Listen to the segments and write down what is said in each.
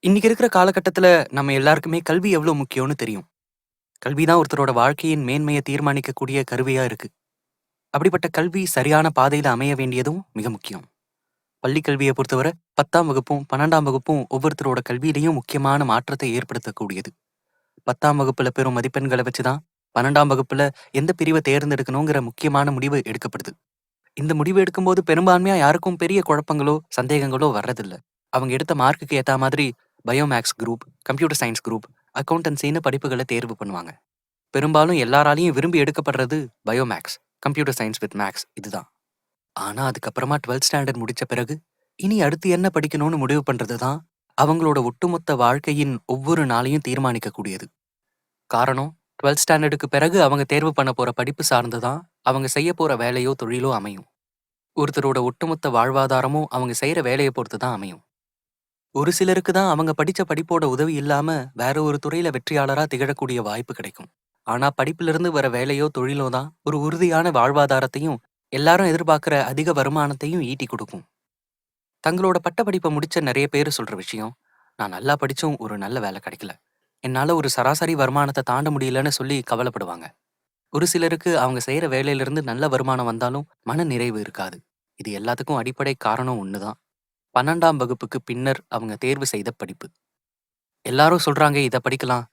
இன்னைக்கு இருக்கிற காலகட்டத்துல நம்ம எல்லாருக்குமே கல்வி எவ்வளவு முக்கியம்னு தெரியும். கல்வி தான் ஒருத்தரோட வாழ்க்கையின் மேன்மையை தீர்மானிக்கக்கூடிய கருவியா இருக்கு. அப்படிப்பட்ட கல்வி சரியான பாதையில அமைய வேண்டியதும் மிக முக்கியம். பள்ளி கல்வியை பொறுத்தவரை 10ஆம் வகுப்பும் 12ஆம் வகுப்பும் ஒவ்வொருத்தரோட கல்வியிலையும் முக்கியமான மாற்றத்தை ஏற்படுத்தக்கூடியது. 10ஆம் வகுப்புல பெறும் மதிப்பெண்களை வச்சுதான் 12ஆம் வகுப்புல எந்த பிரிவை தேர்ந்தெடுக்கணுங்கிற முக்கியமான முடிவு எடுக்கப்படுது. இந்த முடிவு எடுக்கும்போது பெரும்பான்மையா யாருக்கும் பெரிய குழப்பங்களோ சந்தேகங்களோ வர்றதில்ல. அவங்க எடுத்த மார்க்குக்கு ஏத்த மாதிரி bio maths group, computer science group, அக்கவுண்டன்சின்னு படிப்புகளை தேர்வு பண்ணுவாங்க. பெரும்பாலும் எல்லாராலையும் விரும்பி எடுக்கப்படுறது bio maths, computer science with maths இதுதான். ஆனா அதுக்கப்புறமா 12th ஸ்டாண்டர்ட் முடிச்ச பிறகு இனி அடுத்து என்ன படிக்கணும்னு முடிவு பண்றது தான் அவங்களோட ஒட்டுமொத்த வாழ்க்கையின் ஒவ்வொரு நாளையும் தீர்மானிக்கக்கூடியது. காரணம், 12th ஸ்டாண்டர்டுக்கு பிறகு அவங்க தேர்வு பண்ண போற படிப்பு சார்ந்து தான் அவங்க செய்ய போற வேலையோ தொழிலோ அமையும். ஒருத்தரோட ஒட்டுமொத்த வாழ்வாதாரமும் அவங்க செய்யற வேலையை பொறுத்து தான் அமையும். ஒரு சிலருக்கு தான் அவங்க படிச்ச படிப்போட உதவி இல்லாம வேற ஒரு துறையில வெற்றியாளரா திகழக்கூடிய வாய்ப்பு கிடைக்கும். ஆனா படிப்பிலிருந்து வர வேலையோ தொழிலோ தான் ஒரு உறுதியான வாழ்வாதாரத்தையும் எல்லாரும் எதிர்பார்க்கிற அதிக வருமானத்தையும் ஈட்டி கொடுக்கும். தங்களோட பட்டப்படிப்பை முடிச்ச நிறைய பேர் சொல்ற விஷயம், நான் நல்லா படிச்சும் ஒரு நல்ல வேலை கிடைக்கல, என்னால ஒரு சராசரி வருமானத்தை தாண்ட முடியலன்னு சொல்லி கவலைப்படுவாங்க. ஒரு சிலருக்கு அவங்க செய்யற வேலையிலிருந்து நல்ல வருமானம் வந்தாலும் மன நிறைவு இருக்காது. இது எல்லாத்துக்கும் அடிப்படை காரணம் ஒண்ணுதான்: 12ஆம் வகுப்புக்கு பின்னர் அவங்க தேர்வு செய்த படிப்பு. எல்லாரும் சொல்றாங்க இத படிக்கலாம்,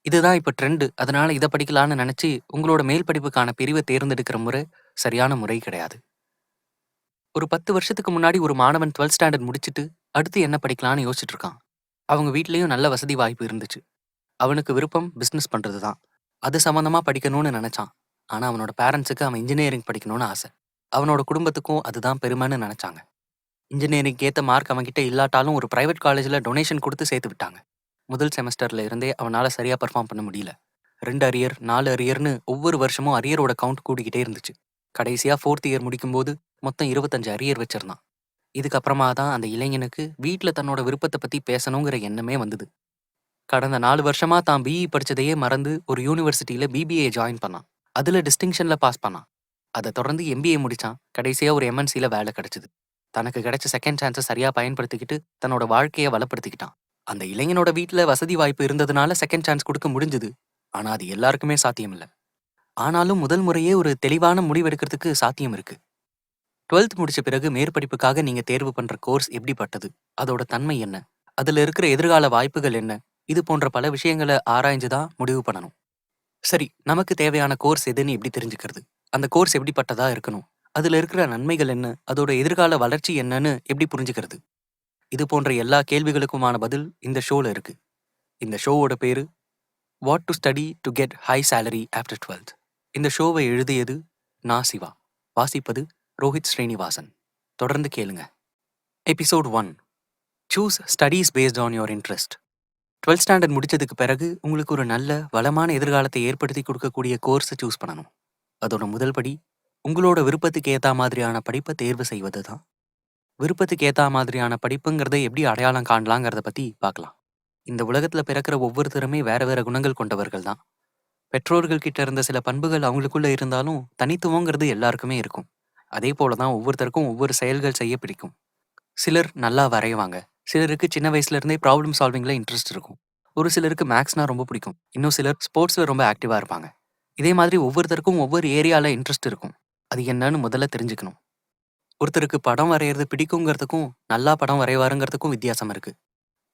இதுதான் இப்ப ட்ரெண்ட், அதனால இத படிக்கலான்னு நினைச்சு உங்களோட மேல் படிப்புக்கான பிரிவை தேர்ந்தெடுக்கிற முறை சரியான முறை கிடையாது. ஒரு 10 வருஷத்துக்கு முன்னாடி ஒரு மாணவன் 12th ஸ்டாண்டர்ட் முடிச்சுட்டு அடுத்து என்ன படிக்கலான்னு யோசிச்சுட்டு இருக்கான். அவங்க வீட்லயும் நல்ல வசதி வாய்ப்பு இருந்துச்சு. அவனுக்கு விருப்பம் பிசினஸ் பண்றது தான். அது சம்பந்தமா படிக்கணும்னு நினைச்சான். ஆனா அவனோட பேரண்ட்ஸுக்கு அவன் இன்ஜினியரிங் படிக்கணும்னு ஆசை. அவனோட குடும்பத்துக்கும் அதுதான் பெருமைன்னு நினைச்சாங்க. இன்ஜினியரிங் ஏத்த மார்க் அவன்கிட்ட இல்லாட்டாலும் ஒரு பிரைவேட் காலேஜ்ல டொனேஷன் கொடுத்து சேர்த்து விட்டாங்க. முதல் செமஸ்டர்ல இருந்தே அவனால சரியா பெர்ஃபார்ம் பண்ண முடியல. 2 அரியர், 4 அரியர்னு ஒவ்வொரு வருஷமும் அரியரோட கவுண்ட் கூடிக்கிட்டே இருந்துச்சு. கடைசியா 4th இயர் முடிக்கும்போது மொத்தம் 25 அரியர் வச்சிருந்தான். இதுக்கப்புறமா தான் அந்த இளைஞனுக்கு வீட்ல தன்னோட விருப்பத்தை பத்தி பேசணுங்கிற எண்ணமே வந்தது. கடந்த 4 வருஷமா தான் பிஇ படிச்சதையே மறந்து ஒரு யூனிவர்சிட்டியில பிபிஏ ஜாயின் பண்ணான். அதுல டிஸ்டிங்ஷன்ல பாஸ் பண்ணான். அதை தொடர்ந்து எம்பிஏ முடிச்சான். கடைசியா ஒரு எம்என்சில வேலை கிடைச்சது. தனக்கு கிடைச்ச செகண்ட் சான்ஸை சரியா பயன்படுத்திக்கிட்டு தன்னோட வாழ்க்கையை வளப்படுத்திக்கிட்டான். அந்த இளைஞனோட வீட்ல வசதி வாய்ப்பு இருந்ததுனால செகண்ட் சான்ஸ் கொடுக்க முடிஞ்சது. ஆனா அது எல்லாருக்குமே சாத்தியம் இல்ல. ஆனாலும் முதல் முறையே ஒரு தெளிவான முடிவெடுக்கிறதுக்கு சாத்தியம் இருக்கு. 12th முடிச்ச பிறகு மேற்படிப்புக்காக நீங்க தேர்வு பண்ற கோர்ஸ் எப்படிப்பட்டது, அதோட தன்மை என்ன, அதுல இருக்கிற எதிர்கால வாய்ப்புகள் என்ன, இது போன்ற பல விஷயங்களை ஆராய்ஞ்சுதான் முடிவு பண்ணணும். சரி, நமக்கு தேவையான கோர்ஸ் எதுன்னு எப்படி தெரிஞ்சுக்கிறது, அந்த கோர்ஸ் எப்படிப்பட்டதா இருக்கணும், அதுல இருக்கிற நன்மைகள் என்ன, அதோட எதிர்கால வளர்ச்சி என்னன்னு எப்படி புரிஞ்சுக்கிறது, இது போன்ற எல்லா கேள்விகளுக்குமான பதில் இந்த ஷோல இருக்கு. இந்த ஷோவோட பேரு what to study to get high salary after 12th. இந்த ஷோவை எழுதியது நான் சிவா. வாசிப்பது ரோஹித் ஸ்ரீனிவாசன். தொடர்ந்து கேளுங்க. Episode 1: choose studies based on your interest. 12th standard முடிச்சதுக்கு பிறகு உங்களுக்கு ஒரு நல்ல வளமான எதிர்காலத்தை ஏற்படுத்தி கொடுக்கக்கூடிய கோர்ஸை சூஸ் பண்ணணும். அதோட முதல் படி உங்களோட விருப்பத்துக்கு ஏத்த மாதிரியான படிப்பை தேர்வு செய்வது தான். விருப்பத்துக்கு ஏத்த மாதிரியான படிப்புங்கிறத எப்படி அடையாளம் காணலாங்கிறத பத்தி பார்க்கலாம். இந்த உலகத்துல பிறக்கிற ஒவ்வொருத்தருமே வேற வேற குணங்கள் கொண்டவர்கள் தான். பெற்றோர்கள் கிட்ட இருந்த சில பண்புகள் அவங்களுக்குள்ள இருந்தாலும் தனித்துவங்கிறது எல்லாருக்குமே இருக்கும். அதே போலதான் ஒவ்வொருத்தருக்கும் ஒவ்வொரு செயல்கள் செய்ய பிடிக்கும். சிலர் நல்லா வரைவாங்க, சிலருக்கு சின்ன வயசுல இருந்தே ப்ராப்ளம் சால்விங்ல இன்ட்ரெஸ்ட் இருக்கும், ஒரு சிலருக்கு மேக்ஸ்னா ரொம்ப பிடிக்கும், இன்னும் சிலர் ஸ்போர்ட்ஸ்ல ரொம்ப ஆக்டிவா இருப்பாங்க. இதே மாதிரி ஒவ்வொருத்தருக்கும் ஒவ்வொரு ஏரியால இன்ட்ரெஸ்ட் இருக்கும். அது என்னன்னு முதல்ல தெரிஞ்சுக்கணும். ஒருத்தருக்கு படம் வரைகிறது பிடிக்குங்கிறதுக்கும் நல்லா படம் வரைவாருங்கிறதுக்கும் வித்தியாசம் இருக்கு.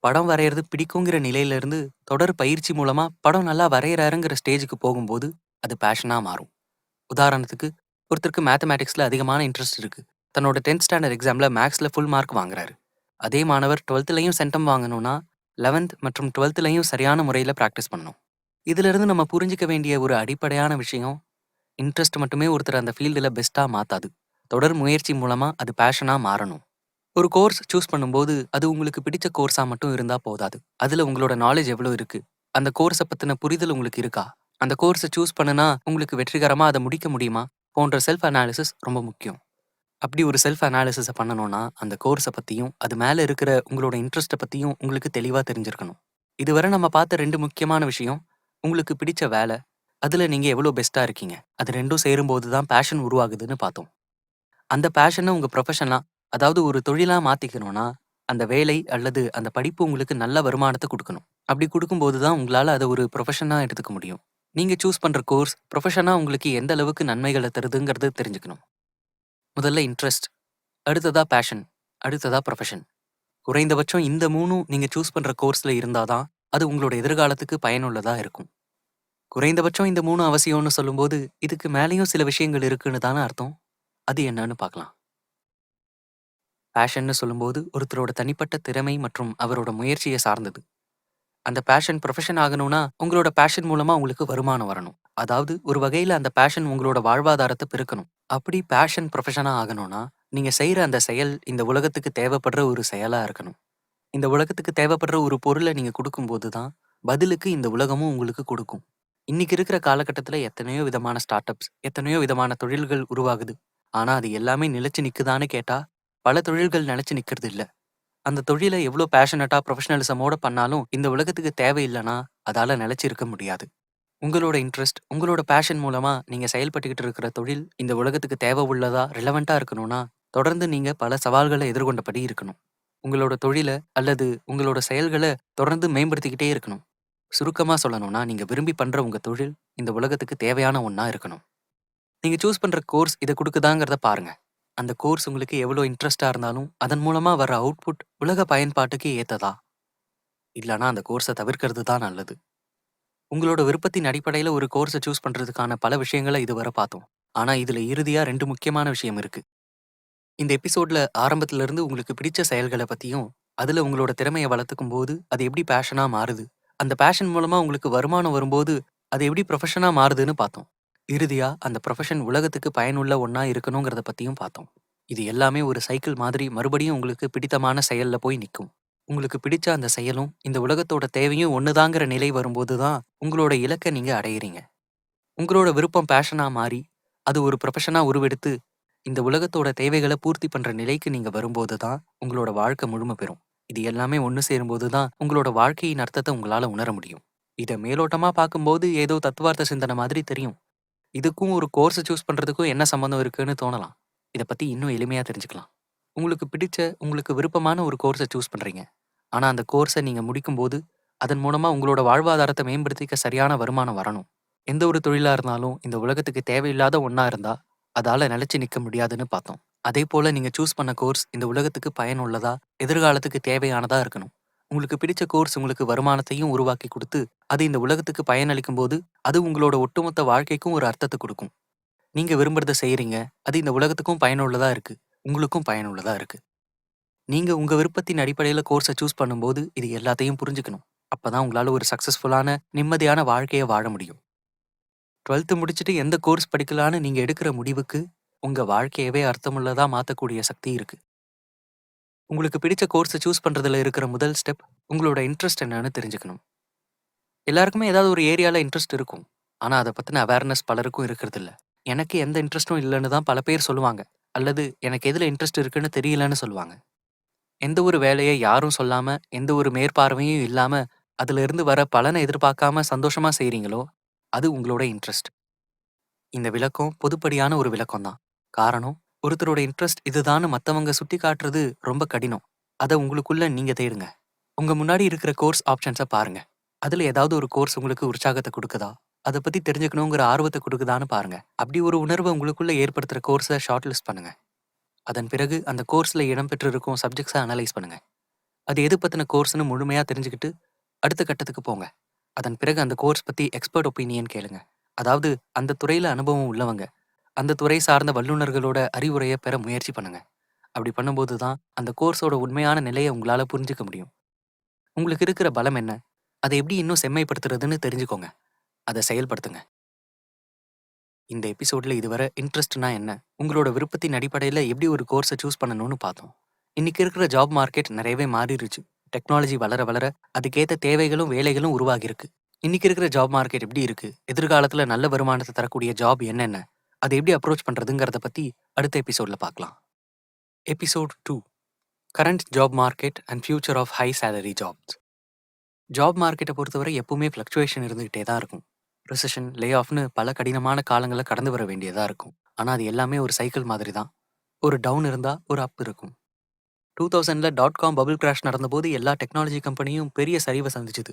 படம் வரைகிறது பிடிக்குங்கிற நிலையில இருந்து தொடர் பயிற்சி மூலமா படம் நல்லா வரைகிறாருங்கிற ஸ்டேஜுக்கு போகும்போது அது பேஷனா மாறும். உதாரணத்துக்கு, ஒருத்தருக்கு மேத்தமேட்டிக்ஸ்ல அதிகமான இன்ட்ரெஸ்ட் இருக்கு. தன்னோட 10th ஸ்டாண்டர்ட் எக்ஸாம்ல மேக்ஸ்ல ஃபுல் மார்க் வாங்குறாரு. அதே மாணவர் 12த்லயும் சென்டம் வாங்கணும்னா 11th மற்றும் 12த்லயும் சரியான முறையில பிராக்டிஸ் பண்ணணும். இதுல இருந்து நம்ம புரிஞ்சுக்க வேண்டிய ஒரு அடிப்படையான விஷயம், இன்ட்ரெஸ்ட் மட்டுமே ஒருத்தர் அந்த ஃபீல்டுல பெஸ்டா மாத்தாது. தொடர் முயற்சி மூலமா அது பேஷனா மாறணும். ஒரு கோர்ஸ் சூஸ் பண்ணும்போது அது உங்களுக்கு பிடிச்ச கோர்ஸா மட்டும் இருந்தா போதாது. அதுல உங்களோட நாலேஜ் எவ்வளவு இருக்கு, அந்த கோர்ஸை பத்தின புரிதல் உங்களுக்கு இருக்கா, அந்த கோர்ஸை சூஸ் பண்ணுனா உங்களுக்கு வெற்றிகரமா அதை முடிக்க முடியுமா போன்ற செல்ஃப் அனாலிசிஸ் ரொம்ப முக்கியம். அப்படி ஒரு செல்ஃப் அனாலிசிஸை பண்ணணும்னா அந்த கோர்ஸை பத்தியும் அது மேல இருக்கிற உங்களோட இன்ட்ரெஸ்ட்டை பத்தியும் உங்களுக்கு தெளிவா தெரிஞ்சிருக்கணும். இதுவரை நம்ம பார்த்த 2 முக்கியமான விஷயம், உங்களுக்கு பிடிச்ச வேலை, அதுல நீங்க எவ்வளவு பெஸ்டா இருக்கீங்க, அது ரெண்டும் சேரும்போது தான் பேஷன் உருவாகுதுன்னு பார்த்தோம். அந்த பேஷனை உங்க ப்ரொஃபஷனா, அதாவது ஒரு தொழிலா மாத்திக்கணும்னா அந்த வேலை அல்லது அந்த படிப்பு உங்களுக்கு நல்ல வருமானத்த குடுக்கணும். அப்படி குடுக்கும்போது தான் உங்களால அத ஒரு ப்ரொஃபஷனா எடுத்துக்க முடியும். நீங்க சூஸ் பண்ற கோர்ஸ் ப்ரொஃபஷனா உங்களுக்கு எந்த அளவுக்கு நன்மைகள தருதுங்கிறத தெரிஞ்சுக்கணும். முதல்ல இன்ட்ரெஸ்ட், அடுத்ததா பேஷன், அடுத்ததா ப்ரொஃபஷன். குறைந்தபட்சம் இந்த 3ம் நீங்க சூஸ் பண்ற கோர்ஸ்ல இருந்தா தான், அது உங்களோட எதிர்காலத்துக்கு பயனுள்ளதா இருக்கும். குறைந்தபட்சம் இந்த 3 அவசியம்னு சொல்லும்போது, இதுக்கு மேலயும் சில விஷயங்கள் இருக்குன்னு தான அர்த்தம். அது என்னன்னு பார்க்கலாம். பேஷன்னு சொல்லும்போது, ஒருத்தரோட தனிப்பட்ட திறமை மற்றும் அவரோட முயற்சிய சார்ந்தது. அந்த பேஷன் ப்ரொஃபஷன் ஆகணும்னா, உங்களோட பேஷன் மூலமா உங்களுக்கு வருமானம் வரணும். அதாவது ஒரு வகையில அந்த பேஷன் உங்களோட வாழ்வாதாரத்த பெருக்கணும். அப்படி பேஷன் ப்ரொஃபஷனா ஆகணும்னா, நீங்க செய்ற அந்த செயல் இந்த உலகத்துக்கு தேவைப்படுற ஒரு செயலா இருக்கணும். இந்த உலகத்துக்கு தேவைப்படுற ஒரு பொருள நீங்க குடுக்கும்போது தான், பதிலுக்கு இந்த உலகமும் உங்களுக்கு குடுக்கும். இன்னைக்கு இருக்கிற காலகட்டத்துல எத்தனையோ விதமான ஸ்டார்ட் அப்ஸ், எத்தனையோ விதமான தொழில்கள் உருவாகுது. ஆனா அது எல்லாமே நிலைச்சு நிக்குதான்னு கேட்டா, பல தொழில்கள் நிலைச்சு நிக்கிறது இல்ல. அந்த தொழில எவ்ளோ பேஷனட்டா ப்ரொஃபஷனலிசமோட பண்ணாலும், இந்த உலகத்துக்கு தேவையில்லனா, அதால நிலைச்சு இருக்க முடியாது. உங்களோட இன்ட்ரெஸ்ட், உங்களோட பேஷன் மூலமா நீங்க செயல்பட்டுக்கிட்டு இருக்கிற தொழில், இந்த உலகத்துக்கு தேவை உள்ளதா, ரிலவென்ட்டா இருக்கணும்னா, தொடர்ந்து நீங்க பல சவால்கள எதிர்கொண்டபடி இருக்கணும். உங்களோட தொழில அல்லது உங்களோட செயல்கள தொடர்ந்து மேம்படுத்திக்கிட்டே இருக்கணும். சுருக்கமா சொல்லணும்னா, நீங்க விரும்பி பண்ற உங்க தொழில், இந்த உலகத்துக்கு தேவையான ஒண்ணா இருக்கணும். நீங்க சூஸ் பண்ற கோர்ஸ் இத குடுக்குதாங்கிறத பாருங்க. அந்த கோர்ஸ் உங்களுக்கு எவ்வளோ இன்ட்ரெஸ்ட்டா இருந்தாலும், அதன் மூலமா வர அவுட்புட் உலக பயன்பாட்டுக்கு ஏத்ததா? இல்லனா அந்த கோர்ஸ தவிர்க்கிறது தான் நல்லது. உங்களோட விருப்பத்தின் அடிப்படையில ஒரு கோர்ஸ சூஸ் பண்றதுக்கான பல விஷயங்கள இதுவரை பார்த்தோம். ஆனா இதுல இறுதியா 2 முக்கியமான விஷயம் இருக்கு. இந்த எபிசோட்ல ஆரம்பத்துல இருந்து உங்களுக்கு பிடிச்ச செயல்கள பத்தியும், அதுல உங்களோட திறமைய வளர்த்துக்கும்போது, அது எப்படி பேஷனா மாறுது? அந்த பேஷன் மூலமா உங்களுக்கு வருமானம் வரும்போது, அது எப்படி ப்ரொஃபஷனா மாறுதுன்னு பார்த்தோம். இறுதியா அந்த ப்ரொஃபஷன் உலகத்துக்கு பயனுள்ள ஒண்ணா இருக்கணுங்கிறத பத்தியும் பார்த்தோம். இது எல்லாமே ஒரு சைக்கிள் மாதிரி மறுபடியும் உங்களுக்கு பிடித்தமான செயல்ல போய் நிக்கும். உங்களுக்கு பிடிச்ச அந்த செயலும், இந்த உலகத்தோட தேவையும் ஒண்ணுதாங்கிற நிலை வரும்போது தான், உங்களோட இலக்க நீங்க அடையறீங்க. உங்களோட விருப்பம் பேஷனா மாறி, அது ஒரு ப்ரொஃபஷனா உருவெடுத்து, இந்த உலகத்தோட தேவைகள பூர்த்தி பண்ற நிலைக்கு நீங்க வரும்போது தான், உங்களோட வாழ்க்கை முழுமை பெறும். இது எல்லாமே ஒண்ணு சேரும்போது தான், உங்களோட வாழ்க்கையின் அர்த்தத்த உங்களால உணர முடியும். இத மேலோட்டமா பார்க்கும்போது ஏதோ தத்துவார்த்த சிந்தனை மாதிரி தெரியும். இதுக்கும் ஒரு கோர்ஸ சூஸ் பண்றதுக்கும் என்ன சம்மந்தம் இருக்குன்னு தோணலாம். இத பத்தி இன்னும் எளிமையா தெரிஞ்சுக்கலாம். உங்களுக்கு பிடிச்ச, உங்களுக்கு விருப்பமான ஒரு கோர்ஸ சூஸ் பண்றீங்க. ஆனா அந்த கோர்ஸ நீங்க முடிக்கும்போது, அதன் மூலமா உங்களோட வாழ்வாதாரத்த மேம்படுத்திக்க சரியான வருமானம் வரணும். எந்த ஒரு தொழிலா இருந்தாலும் இந்த உலகத்துக்கு தேவையில்லாத ஒண்ணா இருந்தா, அதால நிலைச்சு நிக்க முடியாதுன்னு பார்த்தோம். அதேபோல நீங்க சூஸ் பண்ண கோர்ஸ் இந்த உலகத்துக்கு பயனுள்ளதா, எதிர்காலத்துக்கு தேவையானதா இருக்கணும். உங்களுக்கு பிடிச்ச கோர்ஸ் உங்களுக்கு வருமானத்தையும் உருவாக்கி குடுத்து, அது இந்த உலகத்துக்கு பயனளிக்கும்போது, அது உங்களோட ஒட்டுமொத்த வாழ்க்கைக்கும் ஒரு அர்த்தத்த குடுக்கும். நீங்க விரும்புறத செய்றீங்க. அது இந்த உலகத்துக்கும் பயனுள்ளதா இருக்கு. உங்களுக்கும் பயனுள்ளதா இருக்கு. நீங்க உங்க விருப்பத்தின் அடிப்படையில கோர்ஸ சூஸ் பண்ணும்போது, இது எல்லாத்தையும் புரிஞ்சுக்கணும். அப்பதான் உங்களால ஒரு சக்சஸ்ஃபுல்லான, நிம்மதியான வாழ்க்கைய வாழ முடியும். 12th முடிச்சுட்டு எந்த கோர்ஸ் படிக்கலான்னு நீங்க எடுக்கிற முடிவுக்கு, உங்க வாழ்க்கையவே அர்த்தமுள்ளதா மாத்தக்கூடிய சக்தி இருக்கு. உங்களுக்கு பிடிச்ச கோர்ஸ சூஸ் பண்றதுல இருக்கிற முதல் ஸ்டெப், உங்களோட இன்ட்ரெஸ்ட் என்னன்னு தெரிஞ்சுக்கணும். எல்லாருக்குமே ஏதாவது ஒரு ஏரியால இன்ட்ரெஸ்ட் இருக்கும். ஆனா அத பத்தின அவேர்னஸ் பலருக்கும் இருக்கிறதில்ல. எனக்கு எந்த இன்ட்ரெஸ்டும் இல்லன்னு தான் பல பேர் சொல்லுவாங்க. அல்லது எனக்கு எதுல இன்ட்ரெஸ்ட் இருக்குன்னு தெரியலன்னு சொல்லுவாங்க. எந்த ஒரு வேலைய யாரும் சொல்லாம, எந்த ஒரு மேற்பார்வையும் இல்லாம, அதுல இருந்து வர பலன எதிர்பார்க்காம சந்தோஷமா செய்றீங்களோ, அது உங்களோட இன்ட்ரெஸ்ட். இந்த விளக்கம் பொதுப்படியான ஒரு விளக்கம் தான். காரணம், ஒருத்தரோட இன்ட்ரெஸ்ட் இதுதான்னு மத்தவங்க சுட்டிக்காட்டுறது ரொம்ப கடினம். அத உங்களுக்குள்ள நீங்க தேடுங்க. உங்க முன்னாடி இருக்கிற கோர்ஸ் ஆப்ஷன்ஸ பாருங்க. அதுல ஏதாவது ஒரு கோர்ஸ் உங்களுக்கு உற்சாகத்த குடுக்குதா? அத பத்தி தெரிஞ்சுக்கணுங்கிற ஆர்வத்த குடுக்குதான்னு பாருங்க. அப்படி ஒரு உணர்வ உங்களுக்குள்ள ஏற்படுத்துற கோர்ஸ ஷார்ட் லிஸ்ட் பண்ணுங்க. அதன் பிறகு அந்த கோர்ஸ்ல இடம்பெற்றிருக்கும் சப்ஜெக்ட்ஸ அனலைஸ் பண்ணுங்க. அது எது பத்தின கோர்ஸ்ன்னு முழுமையா தெரிஞ்சுக்கிட்டு, அடுத்த கட்டத்துக்கு போங்க. அதன் பிறகு அந்த கோர்ஸ் பத்தி எக்ஸ்பர்ட் ஒப்பீனியன் கேளுங்க. அதாவது அந்த துறையில அனுபவம் உள்ளவங்க, அந்த துறை சார்ந்த வல்லுனர்களோட அறிவுரைய பெற முயற்சி பண்ணுங்க. அப்படி பண்ணும்போது தான் அந்த கோர்ஸோட உண்மையான நிலைய உங்களால புரிஞ்சுக்க முடியும். உங்களுக்கு இருக்கிற பலம் என்ன? அத எப்படி இன்னும் செம்மைப்படுத்துறதுன்னு தெரிஞ்சுக்கோங்க. அத செயல்படுத்துங்க. இந்த எபிசோட்ல இதுவரை இன்ட்ரெஸ்ட்னா என்ன? உங்களோட விருப்பத்தின் அடிப்படையில எப்படி ஒரு கோர்ஸ சூஸ் பண்ணணும்னு பார்த்தோம். இன்னைக்கு இருக்கிற ஜாப் மார்க்கெட் நிறையவே மாறிருச்சு. டெக்னாலஜி வளர வளர அதுக்கேத்த தேவைகளும், வேலைகளும் உருவாகியிருக்கு. இன்னைக்கு இருக்கிற ஜாப் மார்க்கெட் எப்படி இருக்கு? எதிர்காலத்துல நல்ல வருமானத்த தரக்கூடிய ஜாப் என்னென்ன? அத எப்படி அப்ரோச் பண்றதுங்கிறத பத்தி அடுத்த எபிசோட்ல பார்க்கலாம். Episode 2 current job market and future of high salary jobs. Job மார்க்கெட்ட பொறுத்தவரை எப்பவுமே ஃப்ளக்சுவேஷன் இருந்துகிட்டே தான் இருக்கும். ரிசெஷன், லே ஆஃப்னு பல கடினமான காலங்கள கடந்து வர வேண்டியதா இருக்கும். ஆனா அது எல்லாமே ஒரு சைக்கிள் மாதிரி தான். ஒரு டவுன் இருந்தா ஒரு அப் இருக்கும். 2000ல டாட் காம் பபிள் கிராஷ் நடந்தபோது எல்லா டெக்னாலஜி கம்பெனியும் பெரிய சரிவை சந்திச்சுது.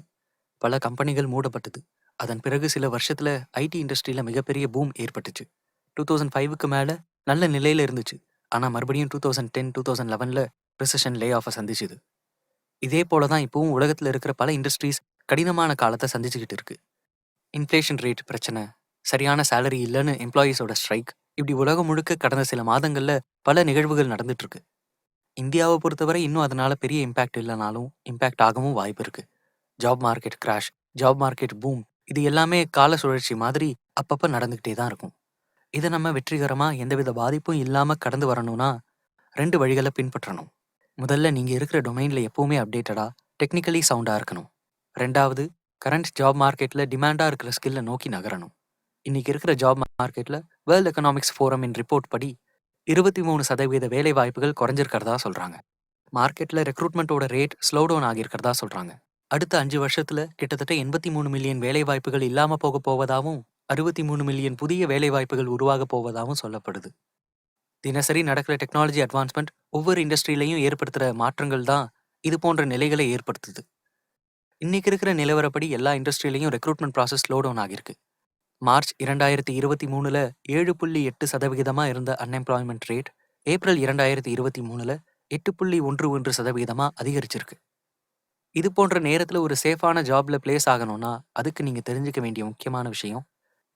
பல கம்பெனிகள் மூடப்பட்டது. அதன் பிறகு சில வருஷத்துல ஐடி இண்டஸ்ட்ரியில மிகப்பெரிய பூம் ஏற்பட்டுச்சு. 2005க்கு மேல நல்ல நிலையில இருந்துச்சு. ஆனா மறுபடியும் 2010, 2011ல ரிசெஷன் லே ஆஃபை சந்திச்சுது. இதே போல தான் இப்பவும் உலகத்துல இருக்கிற பல இண்டஸ்ட்ரீஸ் கடினமான காலத்தை சந்திச்சுக்கிட்டு இருக்கு. இன்ஃப்ளேஷன் ரேட் பிரச்சனை, சரியான சேலரி இல்லைன்னு எம்ப்ளாயீஸோட ஸ்ட்ரைக், இப்படி உலகம் முழுக்க கடந்த சில மாதங்கள்ல பல நிகழ்வுகள் நடந்துட்டு இருக்கு. இந்தியாவை பொறுத்தவரை இன்னும் அதனால பெரிய இம்பாக்ட் இல்லைனாலும் இம்பாக்ட் ஆகவும் வாய்ப்பு இருக்கு. Job market crash, job market boom, இது எல்லாமே கால சுழற்சி மாதிரி அப்பப்ப நடந்துகிட்டே தான் இருக்கும். இதை நம்ம வெற்றிகரமா எந்தவித பாதிப்பும் இல்லாம கடந்து வரணும்னா 2 வழிகளை பின்பற்றணும். முதல்ல நீங்க இருக்கிற டொமைன்ல எப்பவுமே அப்டேட்டடா, டெக்னிக்கலி சவுண்டா இருக்கணும். 2வது, கரண்ட் ஜாப் மார்க்கெட்ல டிமாண்டா இருக்கிற ஸ்கில்லை நோக்கி நகரணும். இன்னைக்கு இருக்கிற ஜாப் மார்க்கெட்ல வேர்ல்ட் எக்கனாமிக்ஸ் ஃபோரமின் ரிப்போர்ட் படி 23% வேலை வாய்ப்புகள் குறைஞ்சிருக்கிறதா சொல்றாங்க. மார்க்கெட்ல ரெக்ரூட்மெண்ட்டோட ரேட் ஸ்லோ டவுன் ஆகியிருக்கிறதா சொல்றாங்க. அடுத்த 5 வருஷத்துல கிட்டத்தட்ட 83 மில்லியன் வேலை வாய்ப்புகள் இல்லாம போக போவதாவும் 63 மில்லியன் புதிய வேலை வாய்ப்புகள் உருவாக போவதாகவும் சொல்லப்படுது. தினசரி நடக்கிற டெக்னாலஜி அட்வான்ஸ்மெண்ட் ஒவ்வொரு இண்டஸ்ட்ரியிலையும் ஏற்படுத்துற மாற்றங்கள் தான் இது போன்ற நிலைகளை ஏற்படுத்துது. இன்னைக்கு இருக்கிற நிலவரப்படி எல்லா இண்டஸ்ட்ரியிலையும் ரெக்ரூட்மெண்ட் ப்ராசஸ் ஸ்லோ டவுன் ஆகியிருக்கு. மார்ச் 2023ல 7.8% இருந்த அன்எம்ப்ளாய்மெண்ட் ரேட் ஏப்ரல் 2023ல 8.11% அதிகரிச்சிருக்கு. இது போன்ற நேரத்துல ஒரு சேஃபான ஜாப்ல பிளேஸ் ஆகணும்னா அதுக்கு நீங்க தெரிஞ்சுக்க வேண்டிய முக்கியமான விஷயம்,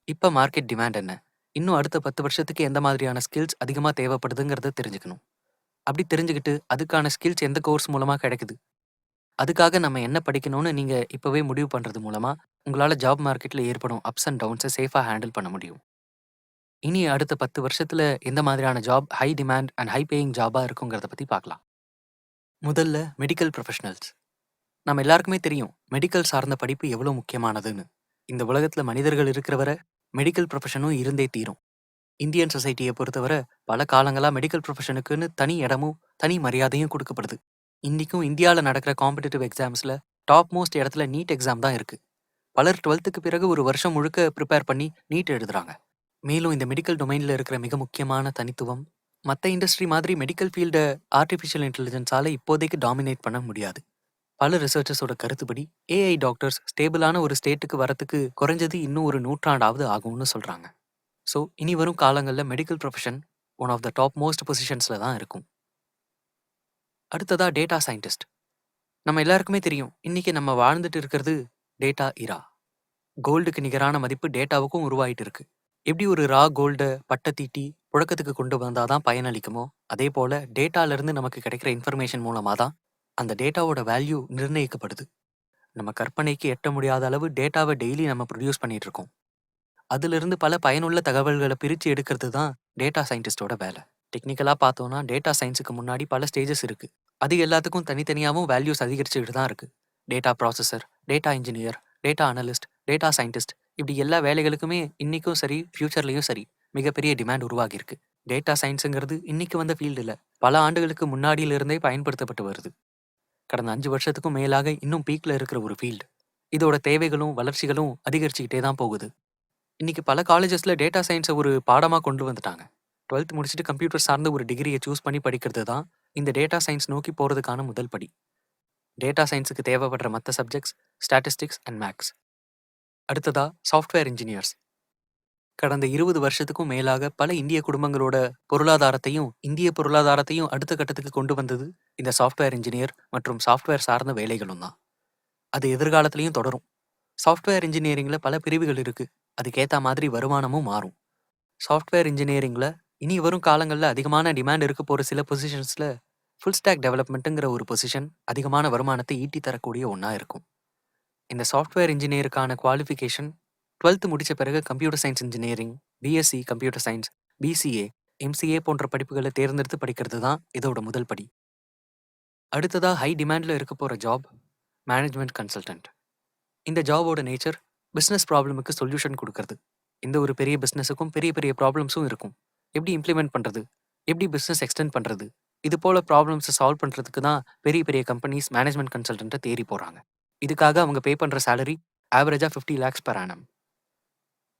இப்ப மார்க்கெட் டிமாண்ட் என்ன, இன்னும் அடுத்த 10 வருஷத்துக்கு எந்த மாதிரியான ஸ்கில்ஸ் அதிகமா தேவைப்படுதுங்கிறத தெரிஞ்சுக்கணும். அப்படி தெரிஞ்சுக்கிட்டு அதுக்கான ஸ்கில்ஸ் எந்த கோர்ஸ் மூலமா கிடைக்குது, அதுக்காக நம்ம என்ன படிக்கணும்னு நீங்க இப்பவே முடிவு பண்றது மூலமா உங்களால ஜாப் மார்க்கெட்ல ஏற்படும் அப்ஸ் அண்ட் டவுன்ஸை சேஃபா ஹேண்டில் பண்ண முடியும். இனி அடுத்த 10 வருஷத்துல எந்த மாதிரியான job high demand and high paying ஜாபா இருக்குங்கிறத பத்தி பார்க்கலாம். முதல்ல மெடிக்கல் ப்ரொஃபஷனல்ஸ். நம்ம எல்லாருக்குமே தெரியும் மெடிக்கல் சார்ந்த படிப்பு எவ்வளவு முக்கியமானதுன்னு. இந்த உலகத்துல மனிதர்கள் இருக்கிற வரை மெடிக்கல் ப்ரொஃபஷனும் இருந்தே தீரும். இந்தியன் சொசைட்டியை பொறுத்தவரை பல காலங்களா மெடிக்கல் ப்ரொஃபஷனுக்குன்னு தனி இடமும் தனி மரியாதையும் கொடுக்கப்படுது. இன்னைக்கும் இந்தியாவில் நடக்கிற காம்படிட்டிவ் எக்ஸாம்ஸ்ல டாப் மோஸ்ட் இடத்துல நீட் எக்ஸாம் தான் இருக்கு. பலர் 12க்கு பிறகு ஒரு வருஷம் முழுக்க ப்ரிப்பேர் பண்ணி நீட் எழுதுறாங்க. மேலும் இந்த மெடிக்கல் டொமைன்ல இருக்கிற மிக முக்கியமான தனித்துவம், மற்ற இண்டஸ்ட்ரி மாதிரி மெடிக்கல் ஃபீல்டை ஆர்டிஃபிஷியல் இன்டெலிஜென்ஸால இப்போதைக்கு டாமினேட் பண்ண முடியாது. பல ரிசர்ச்சர்ஸோட கருத்துப்படி ஏஐ டாக்டர்ஸ் ஸ்டேபிளான ஒரு ஸ்டேட்டுக்கு வரத்துக்கு குறைஞ்சது இன்னும் ஒரு நூற்றாண்டாவது ஆகும்னு சொல்றாங்க. ஸோ இனி வரும் காலங்களில் medical profession one of the top most பொசிஷன்ஸில் தான் இருக்கும். அடுத்ததா டேட்டா சயின்டிஸ்ட். நம்ம எல்லாருக்குமே தெரியும் இன்னைக்கு நம்ம வாழ்ந்துட்டு இருக்கிறது டேட்டா இரா. கோல்டுக்கு நிகரான மதிப்பு டேட்டாவுக்கும் உருவாயிட்டு இருக்கு. எப்படி ஒரு ரா கோல்டை பட்டை தீட்டி புழக்கத்துக்கு கொண்டு வந்தாதான் பயனளிக்குமோ, அதே போல டேட்டால இருந்து நமக்கு கிடைக்கிற இன்ஃபர்மேஷன் மூலமா தான் அந்த டேட்டாவோட வேல்யூ நிர்ணயிக்கப்படுது. நம்ம கற்பனைக்கு எட்ட முடியாத அளவு டேட்டாவை டெய்லி நம்ம ப்ரொடியூஸ் பண்ணிட்டு இருக்கோம். அதிலிருந்து பல பயனுள்ள தகவல்களை பிரித்து எடுக்கிறது தான் டேட்டா சயின்டிஸ்டோட வேலை. டெக்னிக்கலா பார்த்தோம்னா டேட்டா சயின்ஸுக்கு முன்னாடி பல ஸ்டேஜஸ் இருக்கு. அது எல்லாத்துக்கும் தனித்தனியாகவும் வேல்யூஸ் அதிகரிச்சுக்கிட்டு தான் இருக்கு. Data processor, data engineer, data analyst, data scientist, இப்படி எல்லா வேலைகளுக்குமே இன்னைக்கும் சரி ஃபியூச்சர்லயும் சரி மிகப்பெரிய டிமாண்ட் உருவாகி இருக்கு. டேட்டா சயின்ஸுங்கிறது இன்னைக்கு வந்த ஃபீல்டு இல்லை, பல ஆண்டுகளுக்கு முன்னாடியிலிருந்தே பயன்படுத்தப்பட்டு வருது. கடந்த 5 வருஷத்துக்கும் மேலாக இன்னும் பீக்ல இருக்கிற ஒரு ஃபீல்டு. இதோட தேவைகளும் வளர்ச்சிகளும் அதிகரிச்சுக்கிட்டே தான் போகுது. இன்னைக்கு பல காலேஜஸ்ல டேட்டா சயின்ஸை ஒரு பாடமா கொண்டு வந்துட்டாங்க. 12th முடிச்சுட்டு கம்ப்யூட்டர் சார்ந்த ஒரு டிகிரியை சூஸ் பண்ணி படிக்கிறது தான் இந்த டேட்டா சயின்ஸ் நோக்கி போறதுக்கான முதல் படி. டேட்டா சயின்ஸுக்கு தேவைப்படுற மற்ற சப்ஜெக்ட்ஸ் ஸ்டாட்டிஸ்டிக்ஸ் அண்ட் மேக்ஸ். அடுத்ததா சாஃப்ட்வேர் இன்ஜினியர்ஸ். கடந்த 20 வருஷத்துக்கும் மேலாக பல இந்திய குடும்பங்களோட இந்திய பொருளாதாரத்தையும் அடுத்த கட்டத்துக்கு கொண்டு வந்தது இந்த சாஃப்ட்வேர் இன்ஜினியர் மற்றும் சாஃப்ட்வேர் சார்ந்த வேலைகளும் தான். அது எதிர்காலத்திலையும் தொடரும். சாஃப்ட்வேர் இன்ஜினியரிங்ல பல பிரிவுகள் இருக்கு. அதுக்கேற்ற மாதிரி வருமானமும் மாறும். சாஃப்ட்வேர் இன்ஜினியரிங்ல இனி வரும் காலங்களில் அதிகமான டிமாண்ட் இருக்க போகிற சில பொசிஷன்ஸ்ல ஃபுல் ஸ்டாக் டெவலப்மெண்ட்டுங்கிற ஒரு பொசிஷன் அதிகமான வருமானத்தை ஈட்டி தரக்கூடிய ஒன்றா இருக்கும். இந்த சாஃப்ட்வேர் இன்ஜினியருக்கான குவாலிஃபிகேஷன் 12th முடிச்ச பிறகு computer science engineering, BSc computer science, BCA, MCA போன்ற படிப்புகளை தேர்ந்தெடுத்து படிக்கிறது தான் இதோட முதல் படி. அடுத்ததா ஹை டிமாண்ட்ல இருக்க போற ஜாப் மேனேஜ்மெண்ட் கன்சல்டன்ட். இந்த ஜாபோட நேச்சர் பிஸ்னஸ் ப்ராப்ளமுக்கு சொல்யூஷன் கொடுக்கறது. இந்த ஒரு பெரிய பிஸ்னஸுக்கும் பெரிய பெரிய ப்ராப்ளம்ஸும் இருக்கும். எப்படி இம்ப்ளிமெண்ட் பண்ணுறது, எப்படி பிஸ்னஸ் எக்ஸ்டெண்ட் பண்ணுறது, இது போல ப்ராப்ளம்ஸை சால்வ் பண்ணுறதுக்கு தான் பெரிய பெரிய கம்பெனிஸ் மேனேஜ்மெண்ட் கன்சல்டன்ட்டை தேடி போகிறாங்க. இதுக்காக அவங்க பே பண்ணுற சேலரி ஆவரேஜாக 50 lakhs per annum.